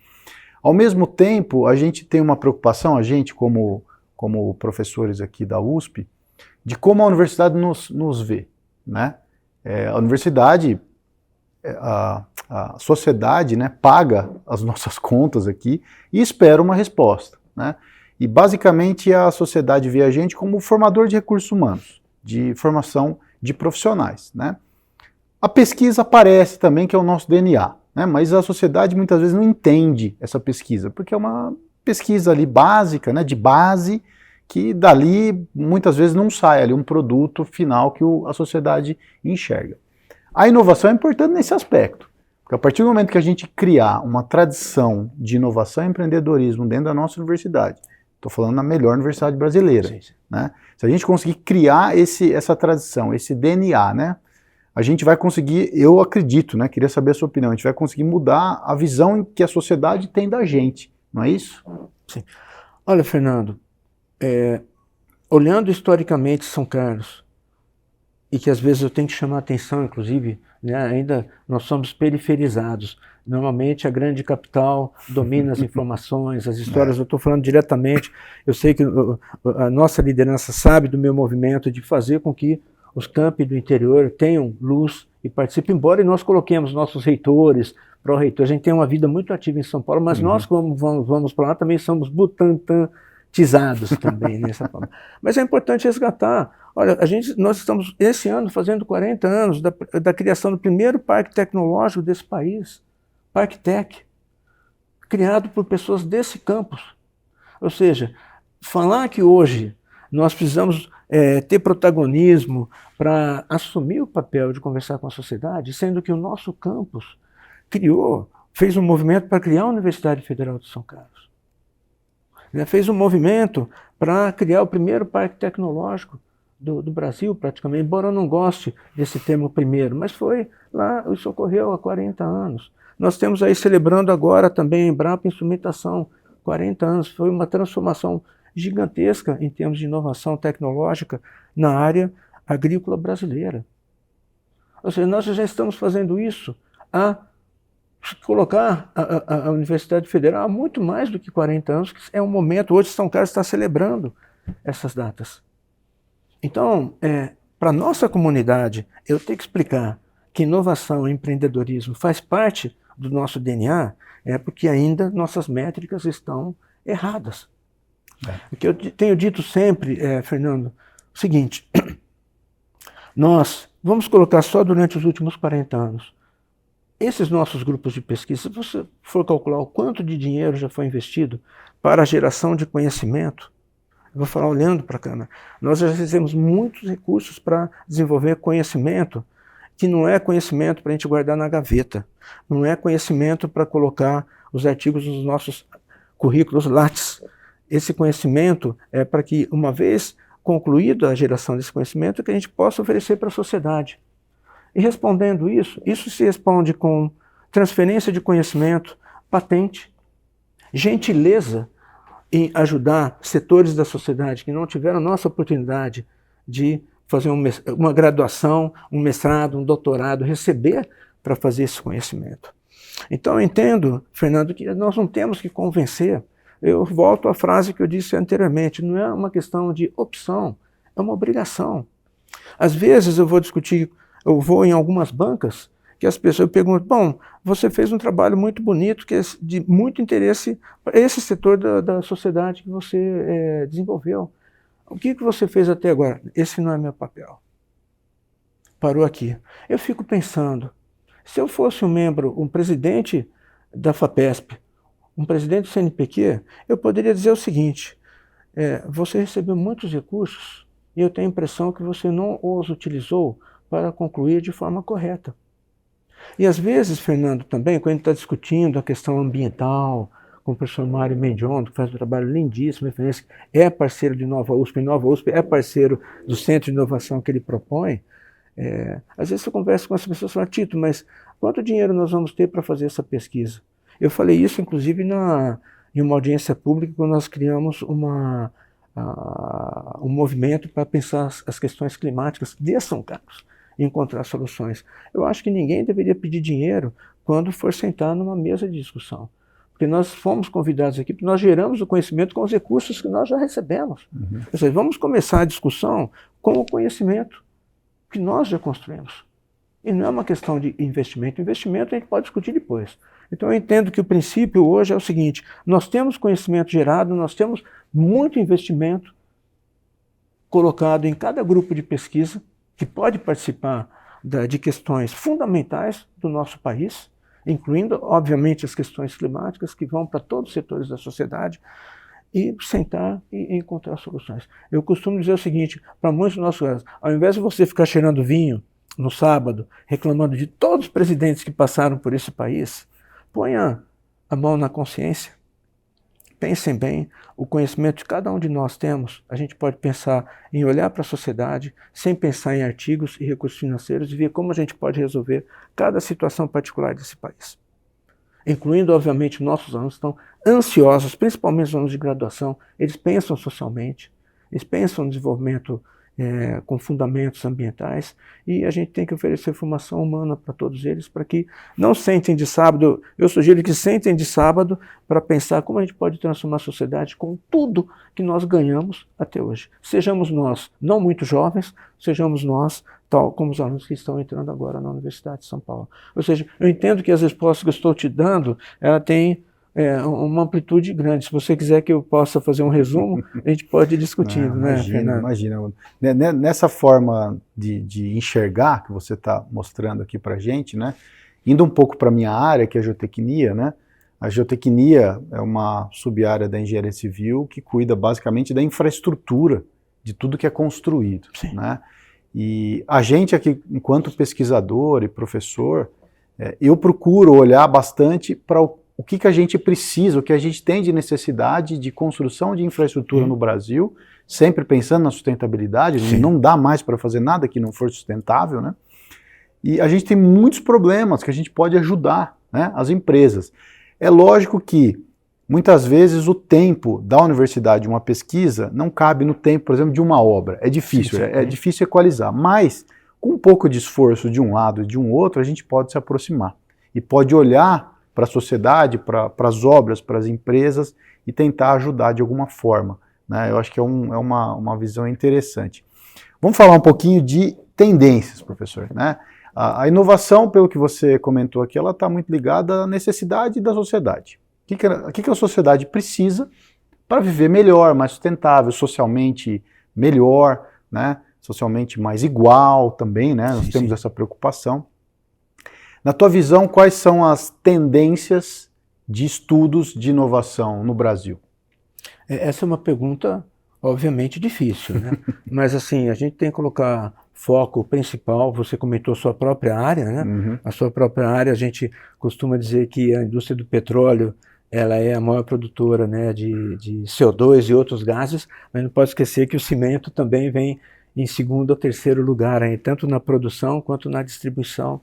Ao mesmo tempo, a gente tem uma preocupação, a gente como professores aqui da USP, de como a universidade nos vê, né? A universidade, a sociedade, né, paga as nossas contas aqui e espera uma resposta, né? E basicamente a sociedade vê a gente como formador de recursos humanos, de formação de profissionais, né? A pesquisa aparece também, que é o nosso DNA, né? Mas a sociedade muitas vezes não entende essa pesquisa, porque é uma pesquisa ali básica, né, de base, que dali muitas vezes não sai ali um produto final que a sociedade enxerga. A inovação é importante nesse aspecto, porque a partir do momento que a gente criar uma tradição de inovação e empreendedorismo dentro da nossa universidade, estou falando na melhor universidade brasileira, sim. Né? Se a gente conseguir criar essa tradição, esse DNA, né, a gente vai conseguir, eu acredito, né, queria saber a sua opinião, a gente vai conseguir mudar a visão que a sociedade tem da gente, não é isso? Sim. Olha, Fernando, olhando historicamente São Carlos, e que às vezes eu tenho que chamar a atenção, inclusive, né, ainda nós somos periferizados. Normalmente a grande capital domina as informações, as histórias. Eu estou falando diretamente, eu sei que a nossa liderança sabe do meu movimento de fazer com que os campi do interior tenham luz e participem, embora nós coloquemos nossos reitores, pró-reitores. A gente tem uma vida muito ativa em São Paulo, mas nós, como vamos para lá, também somos butantantizados também nessa forma. Mas é importante resgatar. Olha, nós estamos esse ano fazendo 40 anos da criação do primeiro parque tecnológico desse país, Parque Tech, criado por pessoas desse campus. Ou seja, falar que hoje nós precisamos ter protagonismo para assumir o papel de conversar com a sociedade, sendo que o nosso campus fez um movimento para criar a Universidade Federal de São Carlos. Fez um movimento para criar o primeiro parque tecnológico do Brasil, praticamente, embora eu não goste desse termo primeiro, mas foi lá, isso ocorreu há 40 anos. Nós temos aí celebrando agora também a Embrapa Instrumentação, 40 anos, foi uma transformação gigantesca em termos de inovação tecnológica na área agrícola brasileira. Ou seja, nós já estamos fazendo isso a colocar a Universidade Federal há muito mais do que 40 anos, que é um momento, hoje São Carlos está celebrando essas datas. Então, para a nossa comunidade, eu tenho que explicar que inovação e empreendedorismo faz parte do nosso DNA, porque ainda nossas métricas estão erradas. O que eu tenho dito sempre, Fernando, o seguinte, nós vamos colocar só durante os últimos 40 anos, esses nossos grupos de pesquisa, se você for calcular o quanto de dinheiro já foi investido para a geração de conhecimento, eu vou falar olhando para a câmera, nós já fizemos muitos recursos para desenvolver conhecimento, que não é conhecimento para a gente guardar na gaveta, não é conhecimento para colocar os artigos nos nossos currículos Lattes. Esse conhecimento é para que, uma vez concluída a geração desse conhecimento, que a gente possa oferecer para a sociedade. E respondendo isso se responde com transferência de conhecimento, patente, gentileza em ajudar setores da sociedade que não tiveram nossa oportunidade de fazer uma graduação, um mestrado, um doutorado, receber para fazer esse conhecimento. Então eu entendo, Fernando, que nós não temos que convencer. Eu volto à frase que eu disse anteriormente, não é uma questão de opção, é uma obrigação. Às vezes eu vou discutir eu vou em algumas bancas que as pessoas perguntam, bom, você fez um trabalho muito bonito, que é de muito interesse para esse setor da sociedade que você desenvolveu. O que você fez até agora? Esse não é meu papel. Parou aqui. Eu fico pensando, se eu fosse um presidente da FAPESP, um presidente do CNPq, eu poderia dizer o seguinte, você recebeu muitos recursos e eu tenho a impressão que você não os utilizou para concluir de forma correta. E às vezes, Fernando, também, quando a gente está discutindo a questão ambiental, com o professor Mário Mendiondo, que faz um trabalho lindíssimo, referência, é parceiro de Nova USP, e Nova USP é parceiro do Centro de Inovação que ele propõe, às vezes eu converso com as pessoas e falo, Tito, mas quanto dinheiro nós vamos ter para fazer essa pesquisa? Eu falei isso, inclusive, em uma audiência pública, quando nós criamos um movimento para pensar as questões climáticas de São Carlos e encontrar soluções. Eu acho que ninguém deveria pedir dinheiro quando for sentar numa mesa de discussão. Porque nós fomos convidados aqui, porque nós geramos o conhecimento com os recursos que nós já recebemos. Uhum. Ou seja, vamos começar a discussão com o conhecimento que nós já construímos. E não é uma questão de investimento. Investimento a gente pode discutir depois. Então eu entendo que o princípio hoje é o seguinte, nós temos conhecimento gerado, nós temos muito investimento colocado em cada grupo de pesquisa que pode participar de questões fundamentais do nosso país, incluindo, obviamente, as questões climáticas que vão para todos os setores da sociedade, e sentar e encontrar soluções. Eu costumo dizer o seguinte, para muitos dos nossos colegas, ao invés de você ficar cheirando vinho no sábado, reclamando de todos os presidentes que passaram por esse país, ponha a mão na consciência, pensem bem, o conhecimento que cada um de nós temos, a gente pode pensar em olhar para a sociedade, sem pensar em artigos e recursos financeiros, e ver como a gente pode resolver cada situação particular desse país. Incluindo, obviamente, nossos alunos estão ansiosos, principalmente os alunos de graduação, eles pensam socialmente, eles pensam no desenvolvimento com fundamentos ambientais, e a gente tem que oferecer formação humana para todos eles, para que não sentem de sábado, eu sugiro que sentem de sábado para pensar como a gente pode transformar a sociedade com tudo que nós ganhamos até hoje. Sejamos nós, não muito jovens, sejamos nós, tal como os alunos que estão entrando agora na Universidade de São Paulo. Ou seja, eu entendo que as respostas que eu estou te dando, ela tem uma amplitude grande. Se você quiser que eu possa fazer um resumo, a gente pode ir discutindo. Imagina. Nessa forma de enxergar que você está mostrando aqui para a gente, né? Indo um pouco para a minha área, que é a geotecnia, né? A geotecnia é uma sub-área da engenharia civil que cuida basicamente da infraestrutura de tudo que é construído. Né? E a gente aqui, enquanto pesquisador e professor, eu procuro olhar bastante para o que a gente precisa, o que a gente tem de necessidade de construção de infraestrutura no Brasil, sempre pensando na sustentabilidade. Não dá mais para fazer nada que não for sustentável, né? E a gente tem muitos problemas que a gente pode ajudar, né, as empresas. É lógico que, muitas vezes, o tempo da universidade de uma pesquisa não cabe no tempo, por exemplo, de uma obra. É difícil, é difícil equalizar, mas com um pouco de esforço de um lado e de um outro, a gente pode se aproximar e pode olhar para a sociedade, para as obras, para as empresas e tentar ajudar de alguma forma. Né? Eu acho que é uma visão interessante. Vamos falar um pouquinho de tendências, professor. Né? A inovação, pelo que você comentou aqui, ela está muito ligada à necessidade da sociedade. O que a sociedade precisa para viver melhor, mais sustentável, socialmente melhor, né? Socialmente mais igual também, né? Nós temos essa preocupação. Na tua visão, quais são as tendências de estudos de inovação no Brasil? Essa é uma pergunta, obviamente, difícil, né? Mas, assim, a gente tem que colocar foco principal. Você comentou a sua própria área, né? Uhum. A sua própria área, a gente costuma dizer que a indústria do petróleo, ela é a maior produtora, né, de CO2 e outros gases, mas não pode esquecer que o cimento também vem em segundo ou terceiro lugar, aí, tanto na produção quanto na distribuição.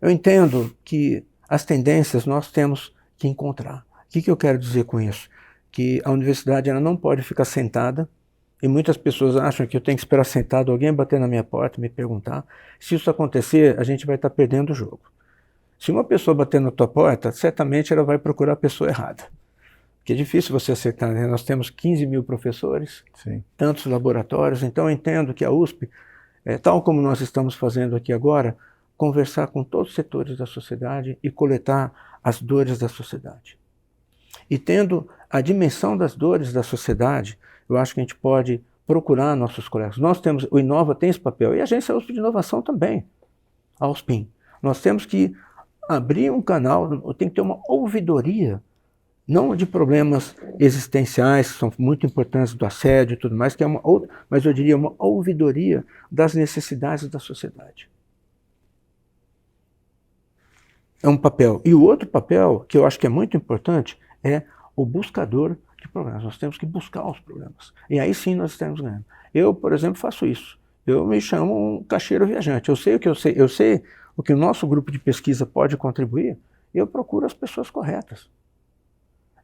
Eu entendo que as tendências nós temos que encontrar. O que eu quero dizer com isso? Que a universidade ela não pode ficar sentada, e muitas pessoas acham que eu tenho que esperar sentado alguém bater na minha porta e me perguntar. Se isso acontecer, a gente vai estar perdendo o jogo. Se uma pessoa bater na tua porta, certamente ela vai procurar a pessoa errada. Porque é difícil você acertar, né? Nós temos 15 mil professores, tantos laboratórios, então eu entendo que a USP tal como nós estamos fazendo aqui agora, conversar com todos os setores da sociedade e coletar as dores da sociedade. E tendo a dimensão das dores da sociedade, eu acho que a gente pode procurar nossos colegas. Nós temos, o Inova tem esse papel, e a Agência USP de Inovação também, a USPIN. Nós temos que abrir um canal, tem que ter uma ouvidoria, não de problemas existenciais, que são muito importantes, do assédio e tudo mais, que é uma outra, mas eu diria uma ouvidoria das necessidades da sociedade. É um papel. E o outro papel, que eu acho que é muito importante, é o buscador de problemas. Nós temos que buscar os problemas. E aí sim nós estamos ganhando. Eu, por exemplo, faço isso. Eu me chamo um caixeiro viajante. Eu sei o que o nosso grupo de pesquisa pode contribuir, e eu procuro as pessoas corretas.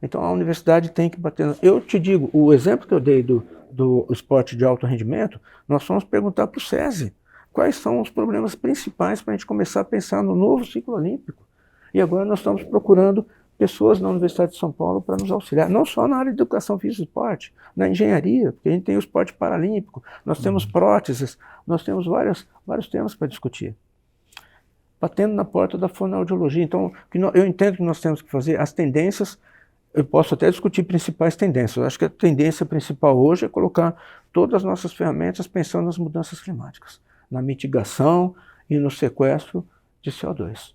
Então a universidade tem que bater... Eu te digo, o exemplo que eu dei do esporte de alto rendimento, nós fomos perguntar para o SESI quais são os problemas principais para a gente começar a pensar no novo ciclo olímpico. E agora nós estamos procurando pessoas na Universidade de São Paulo para nos auxiliar, não só na área de educação física e esporte, na engenharia, porque a gente tem o esporte paralímpico, nós temos próteses, nós temos vários temas para discutir. Batendo na porta da fonoaudiologia. Então, eu entendo que nós temos que fazer as tendências, eu posso até discutir principais tendências. Eu acho que a tendência principal hoje é colocar todas as nossas ferramentas pensando nas mudanças climáticas, na mitigação e no sequestro de CO2.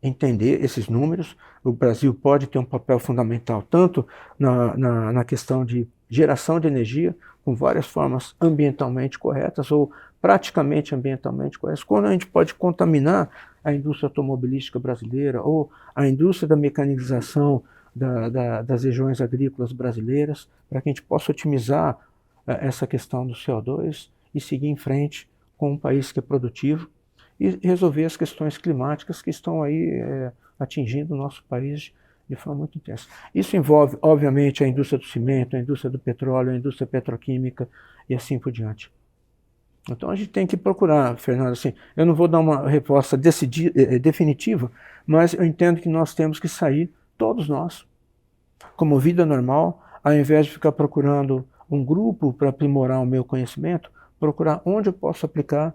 Entender esses números, o Brasil pode ter um papel fundamental tanto na questão de geração de energia, com várias formas ambientalmente corretas ou praticamente ambientalmente corretas, quando a gente pode contaminar a indústria automobilística brasileira ou a indústria da mecanização das regiões agrícolas brasileiras, para que a gente possa otimizar essa questão do CO2 e seguir em frente com um país que é produtivo e resolver as questões climáticas que estão aí atingindo o nosso país de forma muito intensa. Isso envolve, obviamente, a indústria do cimento, a indústria do petróleo, a indústria petroquímica e assim por diante. Então a gente tem que procurar, Fernando, assim, eu não vou dar uma resposta definitiva, mas eu entendo que nós temos que sair, todos nós, como vida normal, ao invés de ficar procurando um grupo para aprimorar o meu conhecimento, procurar onde eu posso aplicar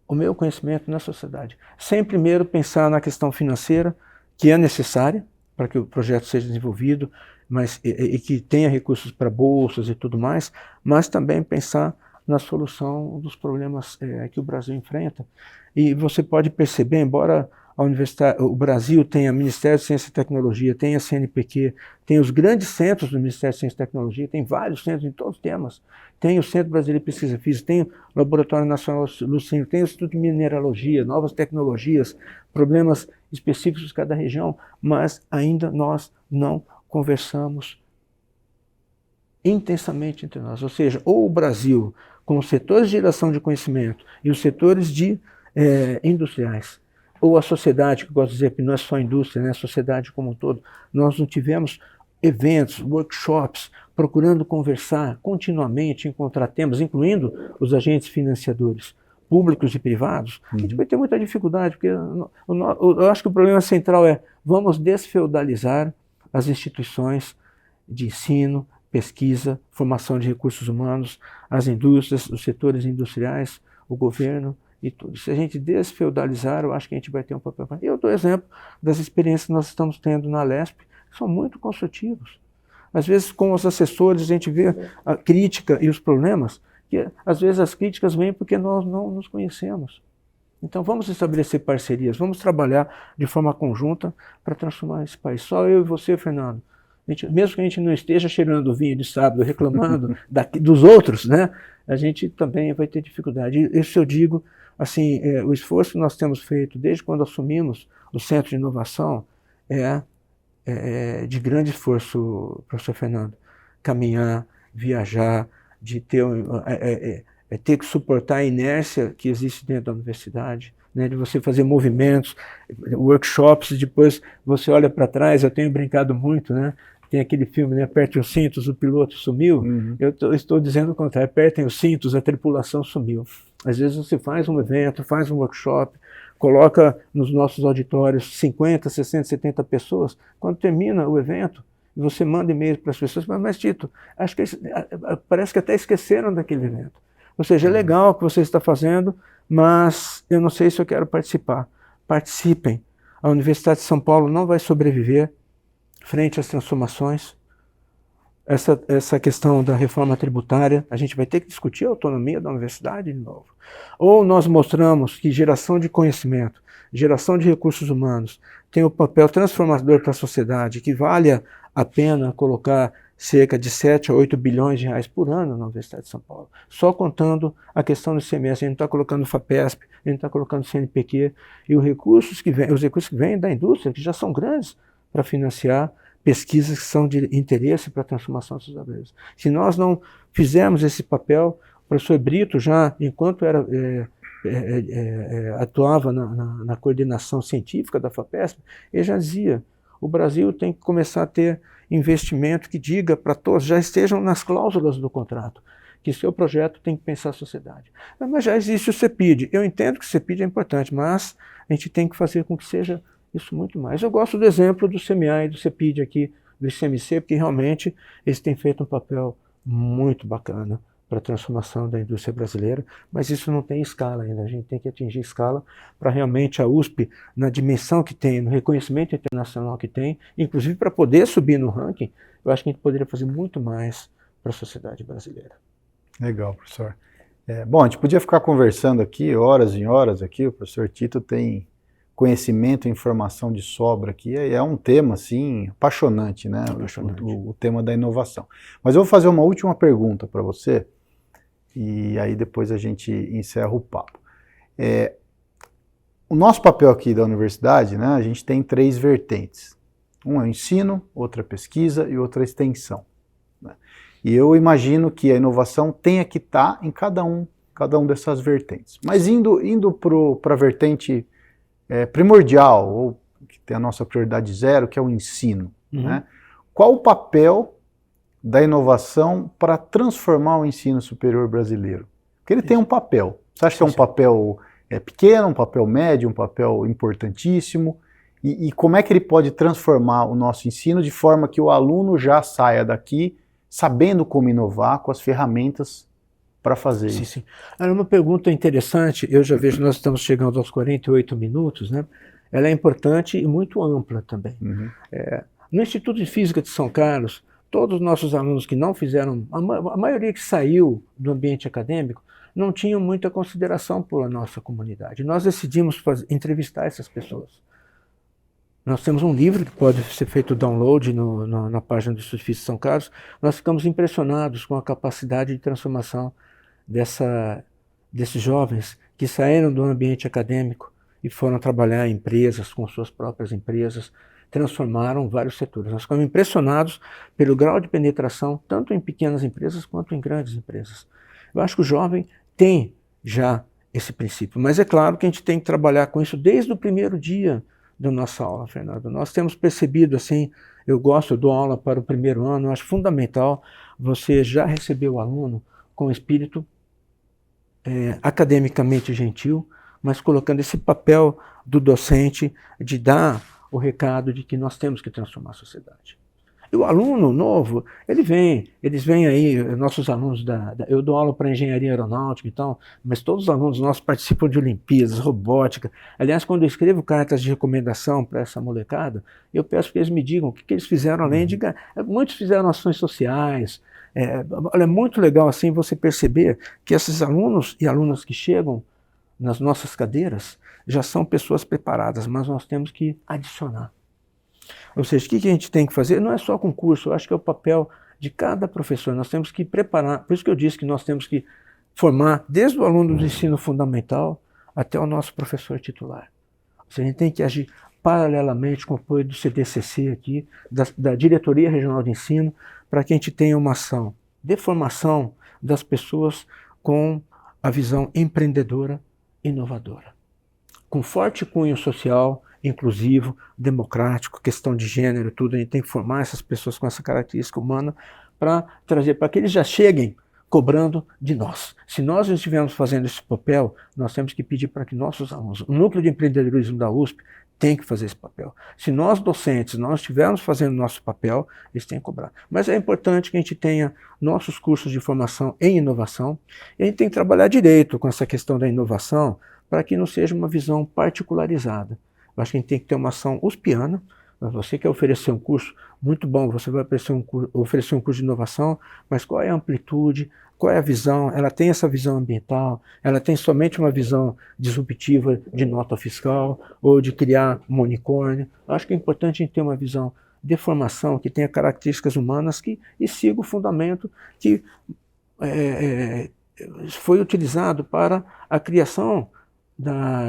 o meu conhecimento na sociedade. Sem primeiro pensar na questão financeira, que é necessária para que o projeto seja desenvolvido, mas e que tenha recursos para bolsas e tudo mais, mas também pensar na solução dos problemas que o Brasil enfrenta. E você pode perceber, embora o Brasil tenha Ministério de Ciência e Tecnologia, tenha a CNPq, tem os grandes centros do Ministério de Ciência e Tecnologia, tem vários centros em todos os temas. Tem o Centro Brasileiro de Pesquisa Física, tem o Laboratório Nacional Lucínio, tem o Instituto de Mineralogia, novas tecnologias, problemas específicos de cada região, mas ainda nós não conversamos intensamente entre nós. Ou seja, ou o Brasil, com os setores de geração de conhecimento e os setores industriais, ou a sociedade, que eu gosto de dizer que não é só a indústria, né, a sociedade como um todo, nós não tivemos eventos, workshops, procurando conversar continuamente, encontrar temas, incluindo os agentes financiadores, públicos e privados, a gente vai ter muita dificuldade, porque eu acho que o problema central é vamos desfeudalizar as instituições de ensino, pesquisa, formação de recursos humanos, as indústrias, os setores industriais, o governo e tudo. Se a gente desfeudalizar, eu acho que a gente vai ter um papel. Eu dou exemplo das experiências que nós estamos tendo na Lesp, que são muito construtivos. Às vezes, com os assessores, a gente vê a crítica e os problemas, que às vezes as críticas vêm porque nós não nos conhecemos. Então vamos estabelecer parcerias, vamos trabalhar de forma conjunta para transformar esse país. Só eu e você, Fernando, mesmo que a gente não esteja cheirando vinho de sábado, reclamando dos outros, né, a gente também vai ter dificuldade. Isso eu digo, assim, o esforço que nós temos feito desde quando assumimos o Centro de Inovação de grande esforço, professor Fernando. Caminhar, viajar, de ter que suportar a inércia que existe dentro da universidade, né, de você fazer movimentos, workshops, e depois você olha para trás. Eu tenho brincado muito, né? Tem aquele filme, né, Apertem os cintos, o piloto sumiu. Uhum. Eu estou dizendo o contrário, apertem os cintos, a tripulação sumiu. Às vezes você faz um evento, faz um workshop, coloca nos nossos auditórios 50, 60, 70 pessoas, quando termina o evento, você manda e-mail para as pessoas, mas Tito, acho que parece que até esqueceram daquele evento. Ou seja, é legal o que você está fazendo, mas eu não sei se eu quero participar. Participem. A Universidade de São Paulo não vai sobreviver frente às transformações. Essa questão da reforma tributária, a gente vai ter que discutir a autonomia da universidade de novo. Ou nós mostramos que geração de conhecimento, geração de recursos humanos tem um papel transformador para a sociedade, que vale a pena colocar cerca de 7 a 8 bilhões de reais por ano na Universidade de São Paulo. Só contando a questão do ICMS, a gente não está colocando FAPESP, a gente não está colocando CNPq, e os recursos que vêm da indústria, que já são grandes, para financiar pesquisas que são de interesse para a transformação dos brasileiros. Se nós não fizermos esse papel, o professor Brito já, enquanto atuava na coordenação científica da FAPESP, ele já dizia, o Brasil tem que começar a ter investimento que diga para todos, já estejam nas cláusulas do contrato, que seu projeto tem que pensar a sociedade. Mas já existe o CEPID. Eu entendo que o CEPID é importante, mas a gente tem que fazer com que seja isso muito mais. Eu gosto do exemplo do CMA e do CEPID aqui, do ICMC, porque realmente eles têm feito um papel muito bacana para a transformação da indústria brasileira, mas isso não tem escala ainda. A gente tem que atingir escala para realmente a USP, na dimensão que tem, no reconhecimento internacional que tem, inclusive para poder subir no ranking, eu acho que a gente poderia fazer muito mais para a sociedade brasileira. Legal, professor. Bom, a gente podia ficar conversando aqui horas e horas aqui, o professor Tito tem conhecimento e informação de sobra aqui, é um tema, assim, apaixonante, né? Apaixonante. O tema da inovação. Mas eu vou fazer uma última pergunta para você, e aí depois a gente encerra o papo. O nosso papel aqui da universidade, né, a gente tem 3 vertentes. Um é o ensino, outra é pesquisa e outra é extensão, né? E eu imagino que a inovação tenha que estar em cada um dessas vertentes. Mas indo para a vertente primordial, ou que tem a nossa prioridade 0, que é o ensino, né? Qual o papel da inovação para transformar o ensino superior brasileiro? Porque ele tem um papel. Você acha que é um papel pequeno, um papel médio, um papel importantíssimo? E como é que ele pode transformar o nosso ensino de forma que o aluno já saia daqui sabendo como inovar, com as ferramentas para fazer isso? Sim. É uma pergunta interessante. Eu já vejo que nós estamos chegando aos 48 minutos, né? Ela é importante e muito ampla também. No Instituto de Física de São Carlos, todos os nossos alunos que não fizeram, a maioria que saiu do ambiente acadêmico, não tinham muita consideração pela nossa comunidade. Nós decidimos entrevistar essas pessoas. Nós temos um livro que pode ser feito download na página do Instituto de Física de São Carlos. Nós ficamos impressionados com a capacidade de transformação desses jovens que saíram do ambiente acadêmico e foram trabalhar em empresas, com suas próprias empresas, transformaram vários setores. Nós ficamos impressionados pelo grau de penetração, tanto em pequenas empresas quanto em grandes empresas. Eu acho que o jovem tem já esse princípio, mas é claro que a gente tem que trabalhar com isso desde o primeiro dia da nossa aula, Fernando. Nós temos percebido, assim, eu dou aula para o primeiro ano, eu acho fundamental você já receber o aluno com espírito academicamente gentil, mas colocando esse papel do docente de dar o recado de que nós temos que transformar a sociedade. E o aluno novo, eles vêm aí, nossos alunos eu dou aula para engenharia aeronáutica e tal, mas todos os alunos nossos participam de Olimpíadas, robótica. Aliás, quando eu escrevo cartas de recomendação para essa molecada, eu peço que eles me digam o que eles fizeram além de... Muitos fizeram ações sociais. É muito legal assim você perceber que esses alunos e alunas que chegam nas nossas cadeiras já são pessoas preparadas, mas nós temos que adicionar. Ou seja, o que a gente tem que fazer? Não é só concurso, eu acho que é o papel de cada professor. Nós temos que preparar, por isso que eu disse que nós temos que formar desde o aluno do ensino fundamental até o nosso professor titular. Ou seja, a gente tem que agir paralelamente com o apoio do CDCC aqui, da Diretoria Regional de Ensino, para que a gente tenha uma ação de formação das pessoas com a visão empreendedora e inovadora. Com forte cunho social, inclusivo, democrático, questão de gênero, tudo, a gente tem que formar essas pessoas com essa característica humana para trazer, para que eles já cheguem cobrando de nós. Se nós estivermos fazendo esse papel, nós temos que pedir para que nossos alunos, o núcleo de empreendedorismo da USP, têm que fazer esse papel. Se nós, docentes, nós estivermos fazendo nosso papel, eles têm que cobrar. Mas é importante que a gente tenha nossos cursos de formação em inovação, e a gente tem que trabalhar direito com essa questão da inovação, para que não seja uma visão particularizada. Eu acho que a gente tem que ter uma ação uspiana. Você quer oferecer um curso muito bom, você vai oferecer um curso de inovação, mas qual é a amplitude, qual é a visão? Ela tem essa visão ambiental, ela tem somente uma visão disruptiva de nota fiscal ou de criar um unicórnio. Eu acho que é importante a gente ter uma visão de formação que tenha características humanas e siga o fundamento que foi utilizado para a criação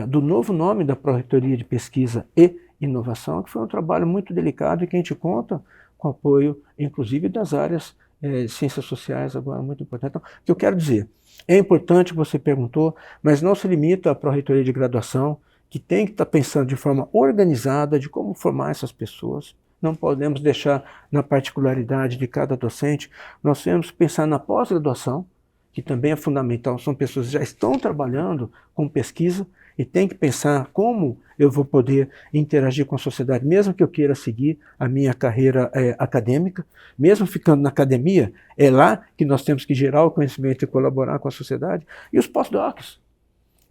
do novo nome da Pró-Reitoria de Pesquisa e Inovação, que foi um trabalho muito delicado e que a gente conta com apoio, inclusive, das áreas de ciências sociais, agora muito importante. Então, o que eu quero dizer, é importante que você perguntou, mas não se limita à Pró-Reitoria de Graduação, que tem que estar pensando de forma organizada de como formar essas pessoas. Não podemos deixar na particularidade de cada docente, nós temos que pensar na pós-graduação, que também é fundamental, são pessoas que já estão trabalhando com pesquisa e tem que pensar como eu vou poder interagir com a sociedade, mesmo que eu queira seguir a minha carreira acadêmica, mesmo ficando na academia, é lá que nós temos que gerar o conhecimento e colaborar com a sociedade. E os pós-docs,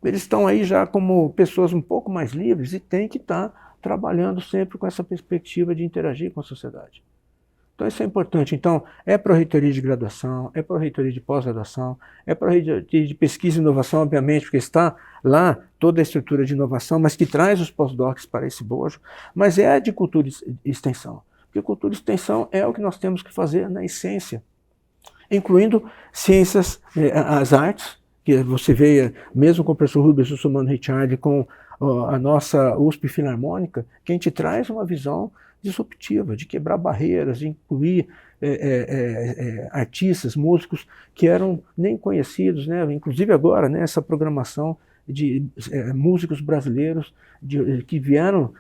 eles estão aí já como pessoas um pouco mais livres e têm que estar trabalhando sempre com essa perspectiva de interagir com a sociedade. Então isso é importante. Então, é Pró-Reitoria de Graduação, é Pró-Reitoria de Pós-Graduação, é Pró-Reitoria de Pesquisa e Inovação, obviamente, porque está lá toda a estrutura de inovação, mas que traz os pós-docs para esse bojo, mas é a de Cultura e Extensão. Porque Cultura e Extensão é o que nós temos que fazer na essência, incluindo ciências, as artes, que você vê, mesmo com o professor Rubens Russomano Richard, com a nossa USP Filarmônica, que a gente traz uma visão disruptiva, de quebrar barreiras, de incluir artistas, músicos que eram nem conhecidos, né? Inclusive agora, né, essa programação de músicos brasileiros que vieram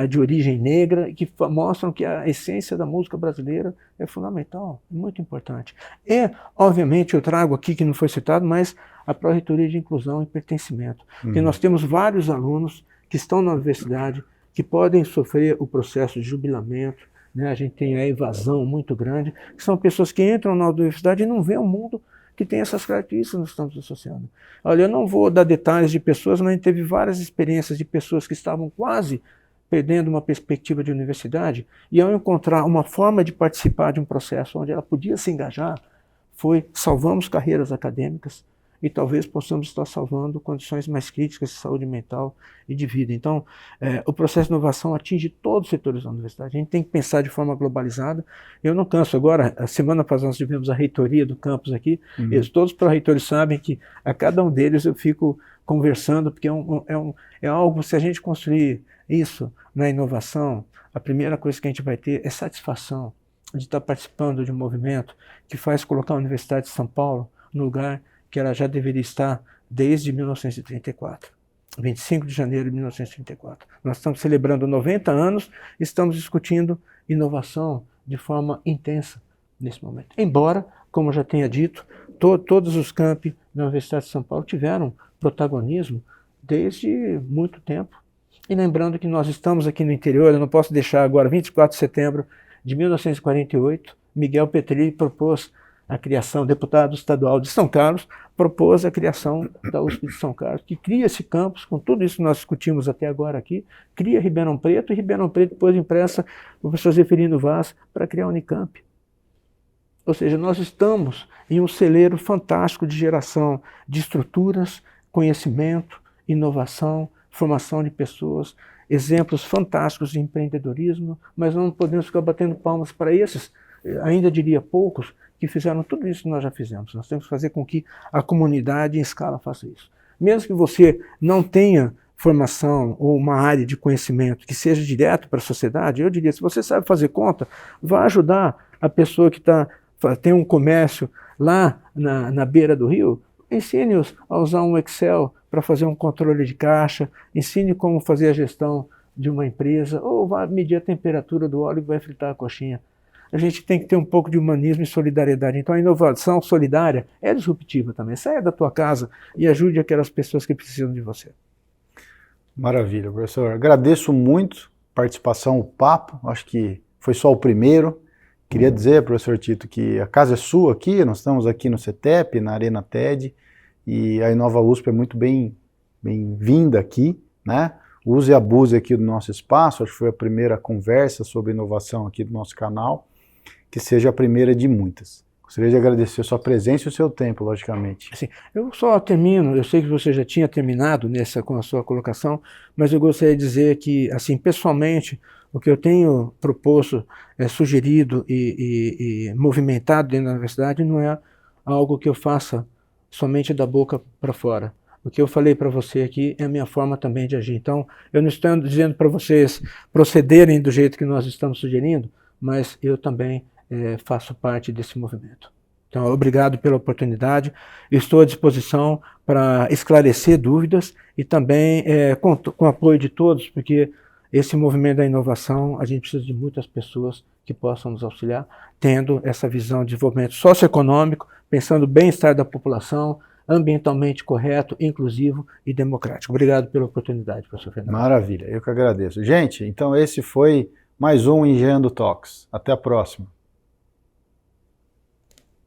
de origem negra e que mostram que a essência da música brasileira é fundamental, é muito importante. E, obviamente, eu trago aqui que não foi citado, mas a Pró-Reitoria de Inclusão e Pertencimento, porque nós temos vários alunos que estão na universidade que podem sofrer o processo de jubilamento, né? A gente tem a evasão muito grande, que são pessoas que entram na universidade e não veem o mundo que tem essas características que nós estamos associando. Olha, eu não vou dar detalhes de pessoas, mas a gente teve várias experiências de pessoas que estavam quase perdendo uma perspectiva de universidade, e ao encontrar uma forma de participar de um processo onde ela podia se engajar, salvamos carreiras acadêmicas, e talvez possamos estar salvando condições mais críticas de saúde mental e de vida. Então, o processo de inovação atinge todos os setores da universidade. A gente tem que pensar de forma globalizada. Eu não canso. Agora, a semana passada nós tivemos a reitoria do campus aqui. Todos os pró-reitores sabem que a cada um deles eu fico conversando, porque é algo, se a gente construir isso na inovação, a primeira coisa que a gente vai ter é satisfação de estar participando de um movimento que faz colocar a Universidade de São Paulo no lugar que ela já deveria estar desde 1934, 25 de janeiro de 1934. Nós estamos celebrando 90 anos, estamos discutindo inovação de forma intensa nesse momento. Embora, como eu já tenha dito, todos os campi da Universidade de São Paulo tiveram protagonismo desde muito tempo. E lembrando que nós estamos aqui no interior, eu não posso deixar agora, 24 de setembro de 1948, Miguel Petrilli propôs a criação, deputado estadual de São Carlos, propôs a criação da USP de São Carlos, que cria esse campus, com tudo isso que nós discutimos até agora aqui, cria Ribeirão Preto, e Ribeirão Preto depois empresta o professor Zeferino Vaz para criar a Unicamp. Ou seja, nós estamos em um celeiro fantástico de geração de estruturas, conhecimento, inovação, formação de pessoas, exemplos fantásticos de empreendedorismo, mas não podemos ficar batendo palmas para esses, ainda diria poucos, que fizeram tudo isso que nós já fizemos. Nós temos que fazer com que a comunidade em escala faça isso. Mesmo que você não tenha formação ou uma área de conhecimento que seja direto para a sociedade, eu diria, se você sabe fazer conta, vá ajudar a pessoa que tem um comércio lá na beira do rio, ensine-os a usar um Excel para fazer um controle de caixa, ensine como fazer a gestão de uma empresa, ou vá medir a temperatura do óleo e vai fritar a coxinha. A gente tem que ter um pouco de humanismo e solidariedade. Então a inovação solidária é disruptiva também. Saia da tua casa e ajude aquelas pessoas que precisam de você. Maravilha, professor. Agradeço muito a participação, o papo. Acho que foi só o primeiro. Queria dizer, professor Tito, que a casa é sua aqui, nós estamos aqui no CETEP, na Arena TED, e a Inova USP é muito bem-vinda aqui, né? Use e abuse aqui do nosso espaço, acho que foi a primeira conversa sobre inovação aqui do nosso canal, que seja a primeira de muitas. Gostaria de agradecer a sua presença e o seu tempo, logicamente. Assim, eu só termino, eu sei que você já tinha terminado com a sua colocação, mas eu gostaria de dizer que, assim, pessoalmente, o que eu tenho proposto, sugerido e movimentado dentro da universidade não é algo que eu faça somente da boca para fora. O que eu falei para você aqui é a minha forma também de agir. Então, eu não estou dizendo para vocês procederem do jeito que nós estamos sugerindo, mas eu também faço parte desse movimento. Então, obrigado pela oportunidade. Estou à disposição para esclarecer dúvidas e também com o apoio de todos, porque esse movimento da inovação, a gente precisa de muitas pessoas que possam nos auxiliar, tendo essa visão de desenvolvimento socioeconômico, pensando no bem-estar da população, ambientalmente correto, inclusivo e democrático. Obrigado pela oportunidade, professor Fernando. Maravilha, eu que agradeço. Gente, então esse foi mais um Engenhando Talks. Até a próxima.